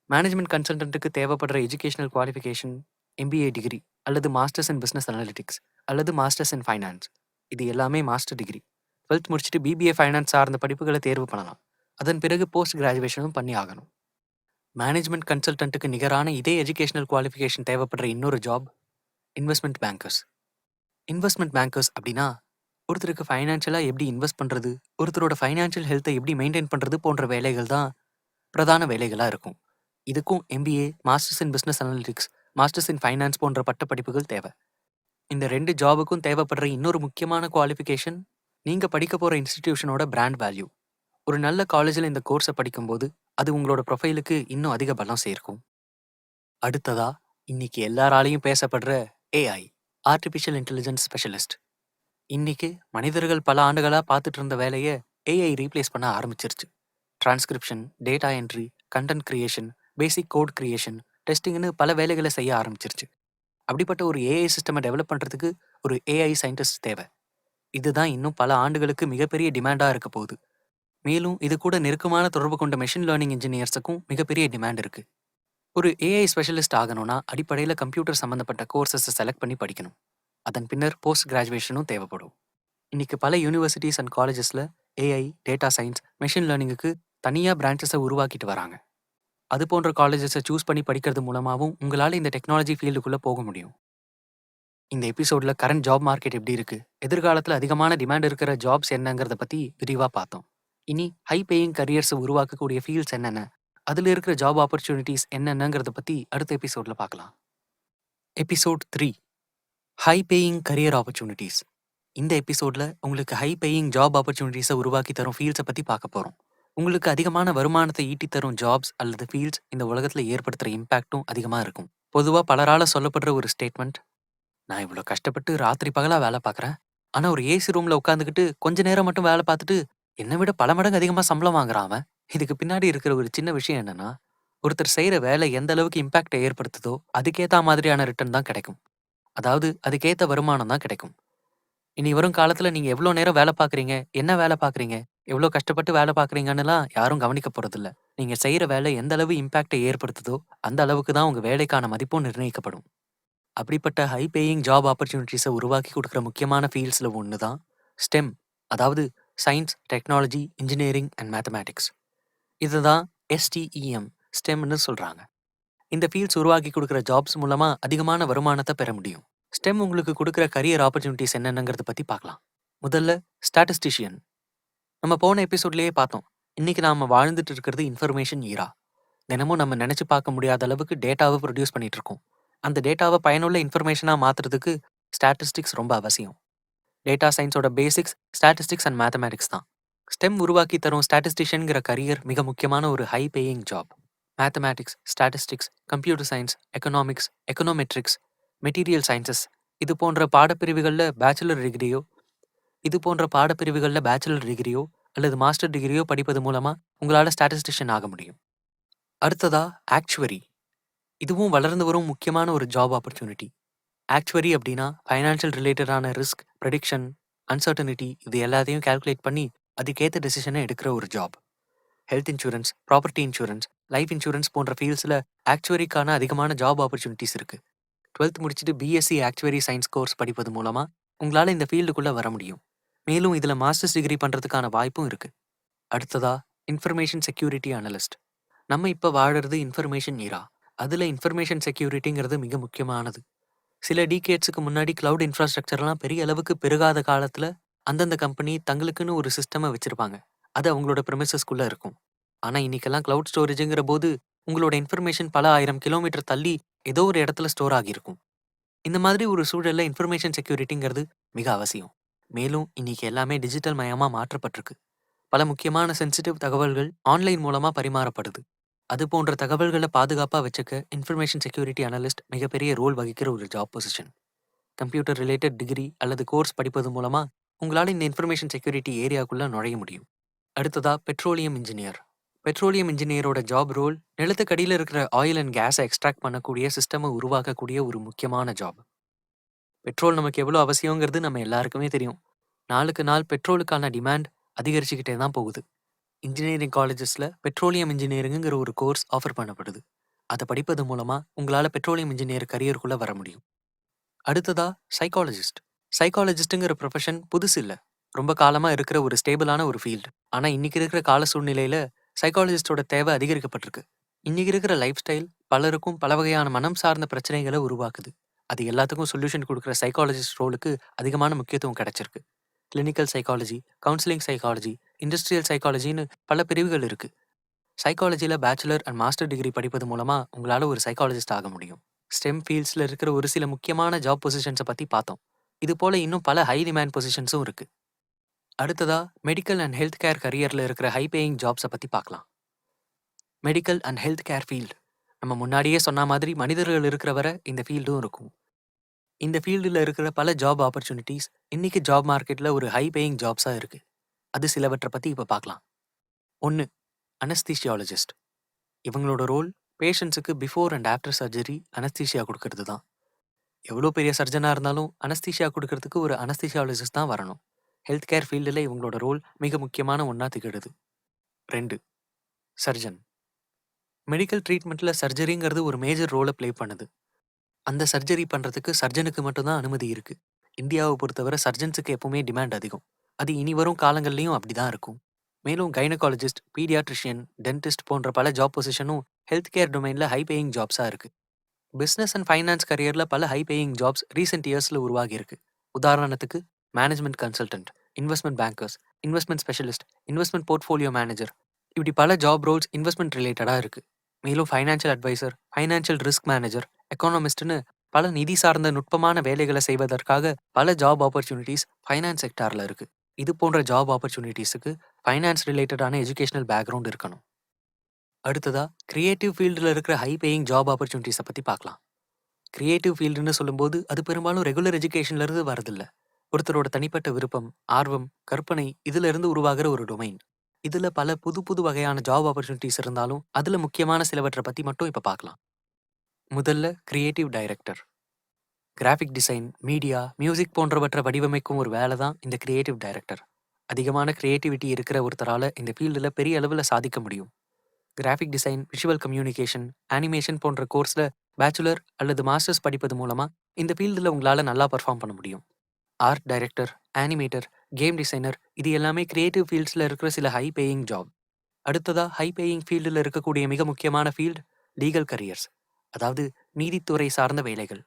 மேனேஜ்மெண்ட் கன்சல்டன்ட்டுக்கு தேவைப்படுற எஜுகேஷனல் குவாலிஃபிகேஷன் எம்பிஏ டிகிரி அல்லது மாஸ்டர்ஸ் இன் பிஸ்னஸ் அனாலிட்டிக்ஸ் அல்லது மாஸ்டர்ஸ் இன் ஃபைனான்ஸ். இது எல்லாமே மாஸ்டர் டிகிரி. 12th முடிச்சுட்டு பிபிஏ ஃபைனான்ஸ் சார்ந்த படிப்புகளை தேர்வு பண்ணலாம். அதன் பிறகு போஸ்ட் கிராஜுவேஷனும் பண்ணி ஆகணும். மேனேஜ்மெண்ட் கன்சல்டன்ட்டுக்கு நிகரான இதே எஜுகேஷனல் குவாலிஃபிகேஷன் தேவைப்படுற இன்னொரு job investment bankers. Investment bankers அப்படின்னா ஒருத்தருக்கு ஃபைனான்ஷியலாக எப்படி இன்வெஸ்ட் பண்ணுறது, ஒருத்தரோட ஃபைனான்ஷியல் ஹெல்த்தை எப்படி மெயின்டைன் பண்ணுறது போன்ற வேலைகள் தான் பிரதான வேலைகளாக இருக்கும். இதுக்கும் MBA, masters in business analytics, masters in finance போன்ற பட்டப்படிப்புகள் தேவை. இந்த 2 ஜாபுக்கும் தேவைப்படுற இன்னொரு முக்கியமான குவாலிஃபிகேஷன் நீங்கள் படிக்க போகிற இன்ஸ்டிடியூஷனோட பிராண்ட் வேல்யூ. ஒரு நல்ல காலேஜில் இந்த கோர்ஸை படிக்கும்போது அது உங்களோட ப்ரொஃபைலுக்கு இன்னும் அதிக பலம் சேர்க்கும். அடுத்ததா இன்னைக்கு எல்லாராலையும் பேசப்படுற ஏஐ, ஆர்டிஃபிஷியல் இன்டெலிஜென்ஸ் ஸ்பெஷலிஸ்ட். இன்னைக்கு மனிதர்கள் பல ஆண்டுகளாக பார்த்துட்டு இருந்த வேலையை ஏஐ ரீப்ளேஸ் பண்ண ஆரம்பிச்சிருச்சு. Transcription, data entry, content creation, basic code creation, டெஸ்டிங்னு பல வேலைகளை செய்ய ஆரம்பிச்சிருச்சு. அப்படிப்பட்ட ஒரு ஏஐ சிஸ்டமை டெவலப் பண்ணுறதுக்கு ஒரு ஏஐ சயின்டிஸ்ட் தேவை. இதுதான் இன்னும் பல ஆண்டுகளுக்கு மிகப்பெரிய டிமாண்டாக இருக்க போகுது. மேலும் இது கூட நெருக்கமான தொடர்பு கொண்ட மெஷின் லேர்னிங் இன்ஜினியர்ஸுக்கும் மிகப்பெரிய டிமாண்ட் இருக்கு. ஒரு ஏஐ ஸ்பெஷலிஸ்ட் ஆகணும்னா அடிப்படையில் கம்ப்யூட்டர் சம்மந்தப்பட்ட கோர்சஸை செலக்ட் பண்ணி படிக்கணும். அதன் பின்னர் போஸ்ட் கிராஜுவேஷனும் தேவைப்படும். இன்னைக்கு பல யூனிவர்சிட்டிஸ் அண்ட் காலேஜஸில் ஏஐ, டேட்டா சயின்ஸ், மெஷின் லேர்னிங்குக்கு தனியாக பிரான்ச்சஸை உருவாக்கிட்டு வராங்க. அது போன்ற காலேஜஸை சூஸ் பண்ணி படிக்கிறது மூலமாகவும் உங்களால் இந்த டெக்னாலஜி ஃபீல்டுக்குள்ளே போக முடியும். இந்த எபிசோடில் கரண்ட் ஜாப் மார்க்கெட் எப்படி இருக்குது, எதிர்காலத்தில் அதிகமான டிமாண்ட் இருக்கிற ஜாப்ஸ் என்னங்கிறத பற்றி விரிவாக பார்த்தோம். இனி ஹை பேயிங் கரியர்ஸை உருவாக்கக்கூடிய ஃபீல்ட்ஸ் என்னென்ன, அதில் இருக்கிற ஜாப் ஆப்பர்ச்சுனிட்டிஸ் என்னென்னங்கிறத பற்றி அடுத்த எபிசோடில் பார்க்கலாம். Episode 3, high paying career opportunities. இந்த எபிசோடில் உங்களுக்கு ஹை பேயிங் ஜாப் ஆப்பர்ச்சுனிட்டிஸை உருவாக்கி தரும் ஃபீல்ட்ஸை பற்றி பார்க்க போகிறோம். உங்களுக்கு அதிகமான வருமானத்தை ஈட்டி தரும் ஜாப்ஸ் அல்லது ஃபீல்ட்ஸ் இந்த உலகத்தில் ஏற்படுத்துகிற இம்பேக்டும் அதிகமாக இருக்கும். பொதுவாக பலரால் சொல்லப்படுற ஒரு ஸ்டேட்மெண்ட், நான் இவ்வளோ கஷ்டப்பட்டு ராத்திரி பகலாக வேலை பார்க்குறேன், ஆனால் ஒரு ஏசி ரூமில் உட்காந்துக்கிட்டு கொஞ்ச நேரம் மட்டும் வேலை பார்த்துட்டு என்னை விட பல மடங்கு அதிகமாக சம்பளம் வாங்குறான் அவன். இதுக்கு பின்னாடி இருக்கிற ஒரு சின்ன விஷயம் என்னன்னா, ஒருத்தர் செய்கிற வேலை எந்த அளவுக்கு இம்பேக்டை ஏற்படுத்துதோ அதுக்கேற்ற மாதிரியான ரிட்டர்ன் தான் கிடைக்கும். அதாவது அதுக்கேற்ற வருமானம் தான் கிடைக்கும். இனி வரும் காலத்தில் நீங்கள் எவ்வளோ நேரம் வேலை பார்க்குறீங்க, என்ன வேலை பார்க்குறீங்க, எவ்வளோ கஷ்டப்பட்டு வேலை பார்க்குறீங்கன்னுலாம் யாரும் கவனிக்க போகிறதில்ல. நீங்கள் செய்கிற வேலை எந்த அளவு இம்பேக்டை ஏற்படுத்துதோ அந்த அளவுக்கு தான் உங்கள் வேலைக்கான மதிப்பும் நிர்ணயிக்கப்படும். அப்படிப்பட்ட ஹை பேயிங் ஜாப் ஆப்பர்ச்சுனிட்டிஸை உருவாக்கி கொடுக்குற முக்கியமான ஃபீல்ட்ஸில் ஒன்று தான் ஸ்டெம், அதாவது science, technology, engineering and mathematics. இதுதான் எஸ்டிஇஎம், ஸ்டெம்னு சொல்கிறாங்க. இந்த ஃபீல்ட்ஸ் உருவாக்கி கொடுக்குற ஜாப்ஸ் மூலமாக அதிகமான வருமானத்தை பெற முடியும். ஸ்டெம் உங்களுக்கு கொடுக்குற கரியர் ஆப்பர்ச்சுனிட்டிஸ் என்னென்னங்கிறத பற்றி பார்க்கலாம். முதல்ல ஸ்டாட்டிஸ்டிஷியன். நம்ம போன எபிசோட்லேயே பார்த்தோம், இன்னைக்கு நாம் வாழ்ந்துட்டு இருக்கிறது இன்ஃபர்மேஷன் ஈரா. தினமும் நம்ம நினச்சி பார்க்க முடியாத அளவுக்கு டேட்டாவை ப்ரொடியூஸ் பண்ணிட்டு இருக்கோம். அந்த டேட்டாவை பயனுள்ள இன்ஃபர்மேஷனாக மாற்றுறதுக்கு ஸ்டாட்டிஸ்டிக்ஸ் ரொம்ப அவசியம். டேட்டா சயின்ஸோட பேசிக்ஸ் ஸ்டாட்டிஸ்டிக்ஸ் அண்ட் மேத்தமேட்டிக்ஸ் தான். ஸ்டெம் உருவாக்கி தரும் ஸ்டாட்டிஸ்டிஷியன்கிற கரியர் மிக முக்கியமான ஒரு high paying job. Mathematics, statistics, computer science, economics, econometrics, material sciences இது போன்ற பாடப்பிரிவுகளில் பேச்சுலர் டிகிரியோ அல்லது மாஸ்டர் டிகிரியோ படிப்பது மூலமாக உங்களால் ஸ்டாட்டிஸ்டிஷியன் ஆக முடியும். அடுத்ததா ஆக்சுவரி. இதுவும் வளர்ந்து வரும் முக்கியமான ஒரு ஜாப் ஆப்பர்ச்சுனிட்டி. ஆக்சுவரி அப்படின்னா ஃபைனான்ஷியல் ரிலேட்டடான ரிஸ்க், ப்ரெடிக்ஷன், அன்சர்டனிட்டி இது எல்லாத்தையும் கால்குலேட் பண்ணி அதுக்கேற்ற டெசிஷனை எடுக்கிற ஒரு job. Health insurance, property insurance, life insurance போன்ற ஃபீல்ட்ஸில் ஆக்சுவரிக்கான அதிகமான ஜாப் ஆப்பர்ச்சுனிட்டிஸ் இருக்குது. 12th முடிச்சுட்டு பிஎஸ்சி ஆக்சுவரி சயின்ஸ் கோர்ஸ் படிப்பது மூலமாக உங்களால் இந்த ஃபீல்டுக்குள்ளே வர முடியும். மேலும் இதில் மாஸ்டர்ஸ் டிகிரி பண்ணுறதுக்கான வாய்ப்பும் இருக்குது. அடுத்ததா இன்ஃபர்மேஷன் செக்யூரிட்டி அனலிஸ்ட். நம்ம இப்போ வாழறது இன்ஃபர்மேஷன் ஈரா. அதில் இன்ஃபர்மேஷன் செக்யூரிட்டிங்கிறது மிக முக்கியமானது. சில டீகேட்ஸுக்கு முன்னாடி கிளவுட் இன்ஃப்ராஸ்ட்ரக்சர்லாம் பெரிய அளவுக்கு பெருகாத காலத்தில் அந்தந்த கம்பெனி தங்களுக்குன்னு ஒரு சிஸ்டமை வச்சுருப்பாங்க. அது அவங்களோட ப்ரெமிசஸ்குள்ளே இருக்கும். ஆனால் இன்னைக்கெல்லாம் கிளவுட் ஸ்டோரேஜுங்கிற போது உங்களோட இன்ஃபர்மேஷன் பல 1000 கிலோமீட்டர் தள்ளி ஏதோ ஒரு இடத்துல ஸ்டோர் ஆகியிருக்கும். இந்த மாதிரி ஒரு சூழலில் இன்ஃபர்மேஷன் செக்யூரிட்டிங்கிறது மிக அவசியம். மேலும் இன்னைக்கு எல்லாமே டிஜிட்டல் மயமாக மாற்றப்பட்டிருக்கு. பல முக்கியமான சென்சிட்டிவ் தகவல்கள் ஆன்லைன் மூலமாக பரிமாறப்படுது. அது போன்ற தகவல்களை பாதுகாப்பாக வச்சுக்க இன்ஃபர்மேஷன் செக்யூரிட்டி அனலிஸ்ட் மிகப்பெரிய ரோல் வகிக்கிற ஒரு job position. Computer related degree அல்லது கோர்ஸ் படிப்பது மூலமாக உங்களால் இந்த இன்ஃபர்மேஷன் செக்யூரிட்டி ஏரியாக்குள்ளே நுழைய முடியும். அடுத்ததா பெட்ரோலியம் இன்ஜினியர். பெட்ரோலியம் இன்ஜினியரோட ஜாப் ரோல் நிலத்துக்கடியில் இருக்கிற ஆயில் அண்ட் கேஸை எக்ஸ்ட்ராக்ட் பண்ணக்கூடிய சிஸ்டமை உருவாக்கக்கூடிய ஒரு முக்கியமான ஜாப். பெட்ரோல் நமக்கு எவ்வளோ அவசியங்கிறது நம்ம எல்லாருக்குமே தெரியும். நாளுக்கு நாள் பெட்ரோலுக்கான டிமாண்ட் அதிகரிச்சுக்கிட்டே தான் போகுது. இன்ஜினியரிங் காலேஜஸில் பெட்ரோலியம் இன்ஜினியரிங்கிற ஒரு கோர்ஸ் ஆஃபர் பண்ணப்படுது. அதை படிப்பது மூலமாக உங்களால் பெட்ரோலியம் இன்ஜினியர் கரியருக்குள்ளே வர முடியும். அடுத்ததா சைக்காலஜிஸ்ட். சைக்காலஜிஸ்ட்டுங்கிற ப்ரொஃபஷன் புதுசு இல்ல. ரொம்ப காலமா இருக்கிற ஒரு ஸ்டேபிளான ஒரு ஃபீல்டு. ஆனா இன்னைக்கு இருக்கிற கால சூழ்நிலையில சைக்காலஜிஸ்ட்டோட தேவை அதிகரிக்கப்பட்டிருக்கு. இன்னைக்கு இருக்கிற லைஃப் ஸ்டைல் பலருக்கும் பல வகையான மனம் சார்ந்த பிரச்சனைகள உருவாக்குது. அது எல்லாத்துக்கும் சொல்யூஷன் குடுக்குற சைக்காலஜிஸ்ட் ரோலுக்கு அதிகமான முக்கியத்துவம் கிடைச்சிருக்கு. Clinical psychology, counselling psychology, industrial சைக்காலஜின்னு பல பிரிவுகள் இருக்கு. சைக்காலஜில பேச்சுலர் அண்ட் மாஸ்டர் டிகிரி படிப்பது மூலமா உங்களால ஒரு சைக்காலஜிஸ்ட் ஆக முடியும். ஸ்டெம் ஃபீல்ட்ஸ்ல இருக்கிற ஒரு சில முக்கியமான ஜாப் பொசிஷன்ஸ பத்தி பார்த்தோம். இது போல இன்னும் பல ஹை டிமாண்ட் பொசிஷன்ஸும் இருக்கு. அடுத்ததா மெடிக்கல் அண்ட் ஹெல்த் கேர் கரியர்ல இருக்கிற ஹை பேயிங் ஜாப்ஸ பத்தி பார்க்கலாம். Medical and health care field. நம்ம முன்னாடியே சொன்ன மாதிரி மனிதர்கள் இருக்கிற வரை இந்த ஃபீல்டும் இருக்கும். இந்த ஃபீல்டுல இருக்கிற பல ஜாப் ஆப்பர்ச்சுனிட்டீஸ் இன்னைக்கு ஜாப் மார்க்கெட்ல ஒரு ஹை பேயிங் ஜாப்ஸா இருக்கு. அது சிலவற்றை பத்தி இப்ப பார்க்கலாம். 1. அனஸ்தீசியாலஜிஸ்ட். இவங்களோட ரோல் பேஷண்ட்ஸுக்கு before and after surgery anaesthesia கொடுக்கறது தான். எவ்வளோ பெரிய சர்ஜனா இருந்தாலும் அனஸ்தீசியா கொடுக்கறதுக்கு ஒரு அனஸ்தீசியாலஜிஸ்ட் தான் வரணும். ஹெல்த் கேர் ஃபீல்டில் இவங்களோட ரோல் மிக முக்கியமான ஒன்றா திகழுது. 2. சர்ஜன். மெடிக்கல் ட்ரீட்மெண்ட்ல சர்ஜரிங்கிறது ஒரு மேஜர் ரோலை ப்ளே பண்ணுது. அந்த சர்ஜரி பண்ணுறதுக்கு சர்ஜனுக்கு மட்டும்தான் அனுமதி இருக்கு. இந்தியாவை பொறுத்தவரை சர்ஜன்ஸுக்கு எப்பவுமே டிமாண்ட் அதிகம். அது இனி வரும் காலங்கள்லையும் அப்படிதான் இருக்கும். மேலும் கைனகாலஜிஸ்ட், பீடியாட்ரிஷியன், டென்டிஸ்ட் போன்ற பல ஜாப் பொசிஷனும் ஹெல்த் கேர் டொமைனில் ஹை பேயிங் ஜாப்ஸாக இருக்கு. பிஸ்னஸ் அண்ட் ஃபைனான்ஸ் கரியர்ல பல ஹை பேயிங் ஜாப்ஸ் ரீசெண்ட் இயர்ஸ்ல உருவாகி இருக்கு. உதாரணத்துக்கு management consultant, investment bankers, investment specialist, investment portfolio manager, இப்படி பல ஜாப் ரோல்ஸ் இன்வெஸ்ட்மெண்ட் ரிலேட்டடாக இருக்கு. மேலும் financial adviser, financial risk manager, எக்கானமிஸ்ட்னு பல நிதி சார்ந்த நுட்பமான வேலைகளை செய்வதற்காக பல ஜாப் ஆப்பர்ச்சுனிட்டிஸ் ஃபைனான்ஸ் செக்டார்ல இருக்கு. இது போன்ற ஜாப் ஆப்பர்ச்சுனிட்டிஸுக்கு ஃபைனான்ஸ் ரிலேட்டடான எஜுகேஷனல் பேக்ரவுண்ட் இருக்கணும். அடுத்ததா கிரியேட்டிவ் ஃபீல்டில் இருக்கிற ஹை பேயிங் ஜாப் ஆப்பர்ச்சுனிட்டிஸை பற்றி பார்க்கலாம். கிரியேட்டிவ் ஃபீல்டுன்னு சொல்லும்போது அது பெரும்பாலும் ரெகுலர் எஜுகேஷன்ல இருந்து வரதில்ல. ஒருத்தரோட தனிப்பட்ட விருப்பம், ஆர்வம், கற்பனை இதுல இருந்து உருவாகிற ஒரு டொமைன். இதுல பல புது புது வகையான ஜாப் ஆப்பர்ச்சுனிட்டிஸ் இருந்தாலும் அதுல முக்கியமான சிலவற்றை பத்தி மட்டும் இப்ப பார்க்கலாம். முதல்ல creative director. Graphic design, media, music போன்றவற்றை வடிவமைக்கும் ஒரு வேலை தான் இந்த கிரியேட்டிவ் டைரக்டர். அதிகமான கிரியேட்டிவிட்டி இருக்கிற ஒருத்தரால இந்த ஃபீல்டில் பெரிய அளவில் சாதிக்க முடியும். Graphic design, visual communication, animation போன்ற கோர்ஸ்ல பேச்சுலர் அல்லது மாஸ்டர்ஸ் படிப்பது மூலமா இந்த ஃபீல்டில் உங்களால நல்லா பர்ஃபார்ம் பண்ண முடியும். Art director, animator, game designer இது எல்லாமே கிரியேட்டிவ் ஃபீல்ட்ஸ்ல இருக்கிற சில ஹை பேயிங் ஜாப். அடுத்ததா ஹை பேயிங் ஃபீல்டில் இருக்கக்கூடிய மிக முக்கியமான ஃபீல்டு லீகல் கரியர்ஸ், அதாவது நீதித்துறை சார்ந்த வேலைகள்.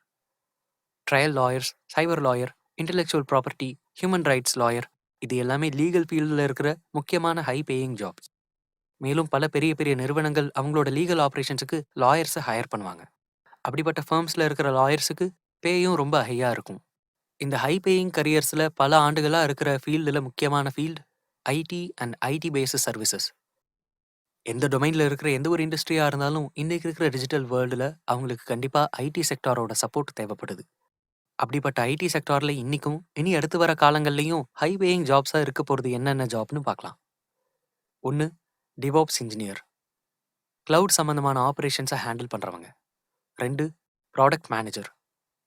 Trial lawyers, cyber lawyer, intellectual property, human rights lawyer இது எல்லாமே லீகல் ஃபீல்டில் இருக்கிற முக்கியமான ஹை பேயிங் ஜாப்ஸ். மேலும் பல பெரிய பெரிய நிறுவனங்கள் அவங்களோட லீகல் ஆப்ரேஷன்ஸுக்கு லாயர்ஸை ஹையர் பண்ணுவாங்க. அப்படிப்பட்ட ஃபர்ம்ஸில் இருக்கிற லாயர்ஸுக்கு பேயும் ரொம்ப ஹையா இருக்கும். இந்த ஹை பேயிங் கரியர்ஸில் பல ஆண்டுகளாக இருக்கிற ஃபீல்டில் முக்கியமான field IT and IT based services. எந்த டொமைனில் இருக்கிற எந்த ஒரு இண்டஸ்ட்ரியாக இருந்தாலும் இன்றைக்கு இருக்கிற டிஜிட்டல் வேர்ல்டில் அவங்களுக்கு கண்டிப்பாக ஐடி செக்டாரோட சப்போர்ட் தேவைப்படுது. அப்படிப்பட்ட ஐடி செக்டாரில் இன்றைக்கும் இனி அடுத்து வர காலங்கள்லையும் ஹை பேயிங் ஜாப்ஸாக இருக்க போகிறது என்னென்ன ஜாப்னு பார்க்கலாம். 1. டிவாப்ஸ் இன்ஜினியர். கிளவுட் சம்பந்தமான ஆப்ரேஷன்ஸை ஹேண்டில் பண்ணுறவங்க. 2. Product manager.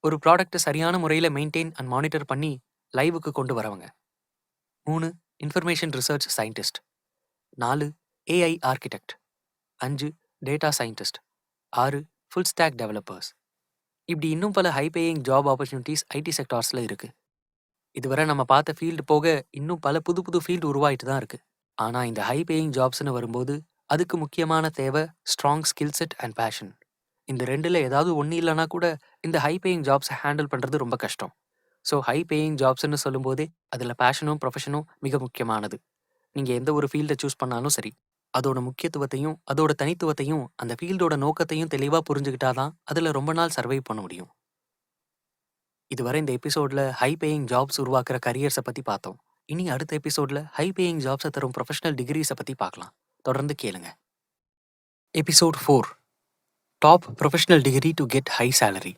ஒரு ப்ராடக்ட்டை சரியான முறையில் மெயின்டைன் அண்ட் மானிட்டர் பண்ணி லைவுக்கு கொண்டு வரவங்க. 3. Information research scientist. 4. AI architect. 5. Data scientist. 6. Full stack developers. இப்படி இன்னும் பல high paying job opportunities IT செக்டார்ஸில் இருக்குது. இதுவரை நம்ம பார்த்த ஃபீல்டு போக இன்னும் பல புது புது ஃபீல்டு உருவாயிட்டு தான் இருக்குது. ஆனால் இந்த ஹை பேயிங் ஜாப்ஸ்னு வரும்போது அதுக்கு முக்கியமான தேவை strong skill set and passion. இந்த ரெண்டில் ஏதாவது ஒன்று இல்லைனா கூட இந்த ஹை பேயிங் ஜாப்ஸை ஹேண்டில் பண்ணுறது ரொம்ப கஷ்டம். ஸோ ஹை பேயிங் ஜாப்ஸ்ன்னு சொல்லும்போதே அதில் பேஷனும் ப்ரொஃபஷனும் மிக முக்கியமானது. நீங்கள் எந்த ஒரு ஃபீல்டை சூஸ் பண்ணாலும் சரி, அதோட முக்கியத்துவத்தையும் அதோட தனித்துவத்தையும் அந்த ஃபீல்டோட நோக்கத்தையும் தெளிவாக புரிஞ்சுக்கிட்டாதான் அதில் ரொம்ப நாள் சர்வை பண்ண முடியும். இதுவரை இந்த எபிசோடில் ஹை பேயிங் ஜாப்ஸ் உருவாக்குற கரியர்ஸை பற்றி பார்த்தோம். இனி அடுத்த எபிசோடில் ஹை பேயிங் ஜாப்ஸை தரும் ப்ரொஃபஷனல் டிகிரிஸை பற்றி பார்க்கலாம். தொடர்ந்து கேளுங்க. Episode 4. Top professional degree to get high salary.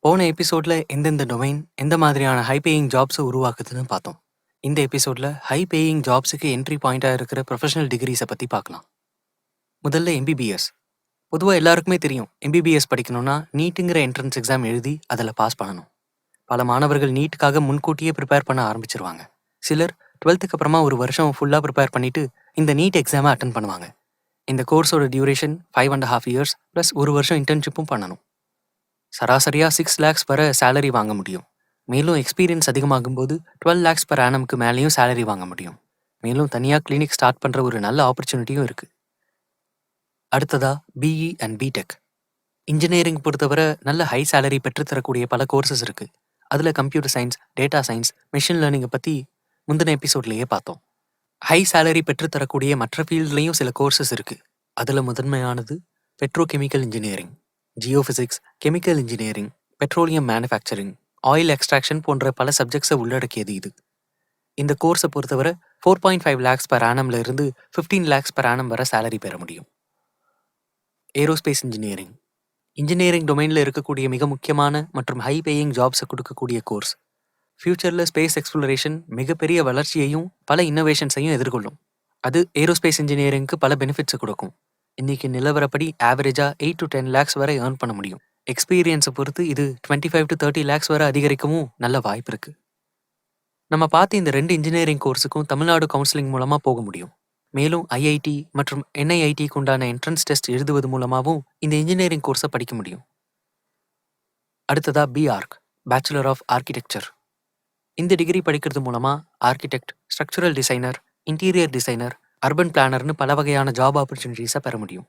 போன எபிசோடில் எந்தெந்த டொமைன் எந்த மாதிரியான ஹை பேயிங் ஜாப்ஸை உருவாக்குதுன்னு பார்த்தோம். இந்த எபிசோடில் ஹை பேயிங் ஜாப்ஸுக்கு என்ட்ரி பாயிண்டாக இருக்கிற ப்ரொஃபஷனல் டிகிரிஸை பற்றி பார்க்கலாம். முதல்ல எம்பிபிஎஸ். பொதுவாக எல்லாருக்குமே தெரியும், எம்பிபிஎஸ் படிக்கணும்னா நீட்டுங்கிற என்ட்ரன்ஸ் எக்ஸாம் எழுதி அதில் பாஸ் பண்ணணும். பல மாணவர்கள் நீட்டுக்காக முன்கூட்டியே ப்ரிப்பேர் பண்ண ஆரம்பிச்சிருவாங்க. சிலர் 12th அப்புறமா ஒரு வருஷம் ஃபுல்லாக ப்ரிப்பேர் பண்ணிவிட்டு இந்த நீட் எக்ஸாமை அட்டன் பண்ணுவாங்க. இந்த கோர்ஸோட டியூரேஷன் 5.5 years ப்ளஸ் ஒரு வருஷம் இன்டர்ன்ஷிப்பும் பண்ணணும். சராசரியாக 6 lakhs வரை சேலரி வாங்க முடியும். மேலும் எக்ஸ்பீரியன்ஸ் அதிகமாகும்போது 12 லேக்ஸ் per annumக்கு மேலேயும் சேலரி வாங்க முடியும். மேலும் தனியாக கிளினிக் ஸ்டார்ட் பண்ணுற ஒரு நல்ல ஆப்பர்ச்சுனிட்டியும் இருக்குது. அடுத்ததா பிஇ அண்ட் பிடெக். இன்ஜினியரிங் பொறுத்தவரை நல்ல ஹை சேலரி பெற்றுத்தரக்கூடிய பல கோர்சஸ் இருக்குது. அதில் computer science, data science, machine லேர்னிங்கை பற்றி முந்தின எபிசோட்லேயே பார்த்தோம். ஹை சேலரி பெற்றுத்தரக்கூடிய மற்ற ஃபீல்ட்லேயும் சில கோர்சஸ் இருக்குது. அதில் முதன்மையானது petrochemical engineering, geophysics, chemical engineering, petroleum manufacturing, oil extraction போன்ற பல சப்ஜெக்ட்ஸை உள்ளடக்கியது இது. இந்த கோர்ஸை பொறுத்தவரை 4.5 லேக்ஸ் per annumல இருந்து 15 லேக்ஸ் per annum வரை சேலரி பெற முடியும். Aerospace engineering. இன்ஜினியரிங் டொமைனில் இருக்கக்கூடிய மிக முக்கியமான மற்றும் ஹை பேயிங் ஜாப்ஸை கொடுக்கக்கூடிய கோர்ஸ். ஃபியூச்சரில் ஸ்பேஸ் எக்ஸ்ப்ளோரேஷன் மிகப்பெரிய வளர்ச்சியையும் பல இன்னோவேஷன்ஸையும் எதிர்கொள்ளும். அது ஏரோஸ்பேஸ் இன்ஜினியரிங்க்கு பல பெனிஃபிட்ஸை கொடுக்கும். இன்னைக்கு நிலவரப்படி ஆவரேஜாக 8 to 10 லேக்ஸ் வரை ஏர்ன் பண்ண முடியும். எக்ஸ்பீரியன்ஸை பொறுத்து இது 25 to 30 லேக்ஸ் வரை அதிகரிக்கவும் நல்ல வாய்ப்பு இருக்கு. நம்ம பார்த்து இந்த 2 இன்ஜினியரிங் கோர்ஸுக்கும் தமிழ்நாடு கவுன்சிலிங் மூலமாக போக முடியும். மேலும் ஐஐடி மற்றும் என்ஐஐடிக்கு உண்டான என்ட்ரன்ஸ் டெஸ்ட் எழுதுவது மூலமாகவும் இந்த இன்ஜினியரிங் கோர்ஸை படிக்க முடியும். அடுத்ததா பிஆர்க், பேச்சுலர் ஆஃப் ஆர்கிடெக்சர். இந்த டிகிரி படிக்கிறது மூலமாக architect, structural designer, interior designer, urban பிளானர்னு பல வகையான ஜாப் ஆப்பர்ச்சுனிட்டிஸை பெற முடியும்.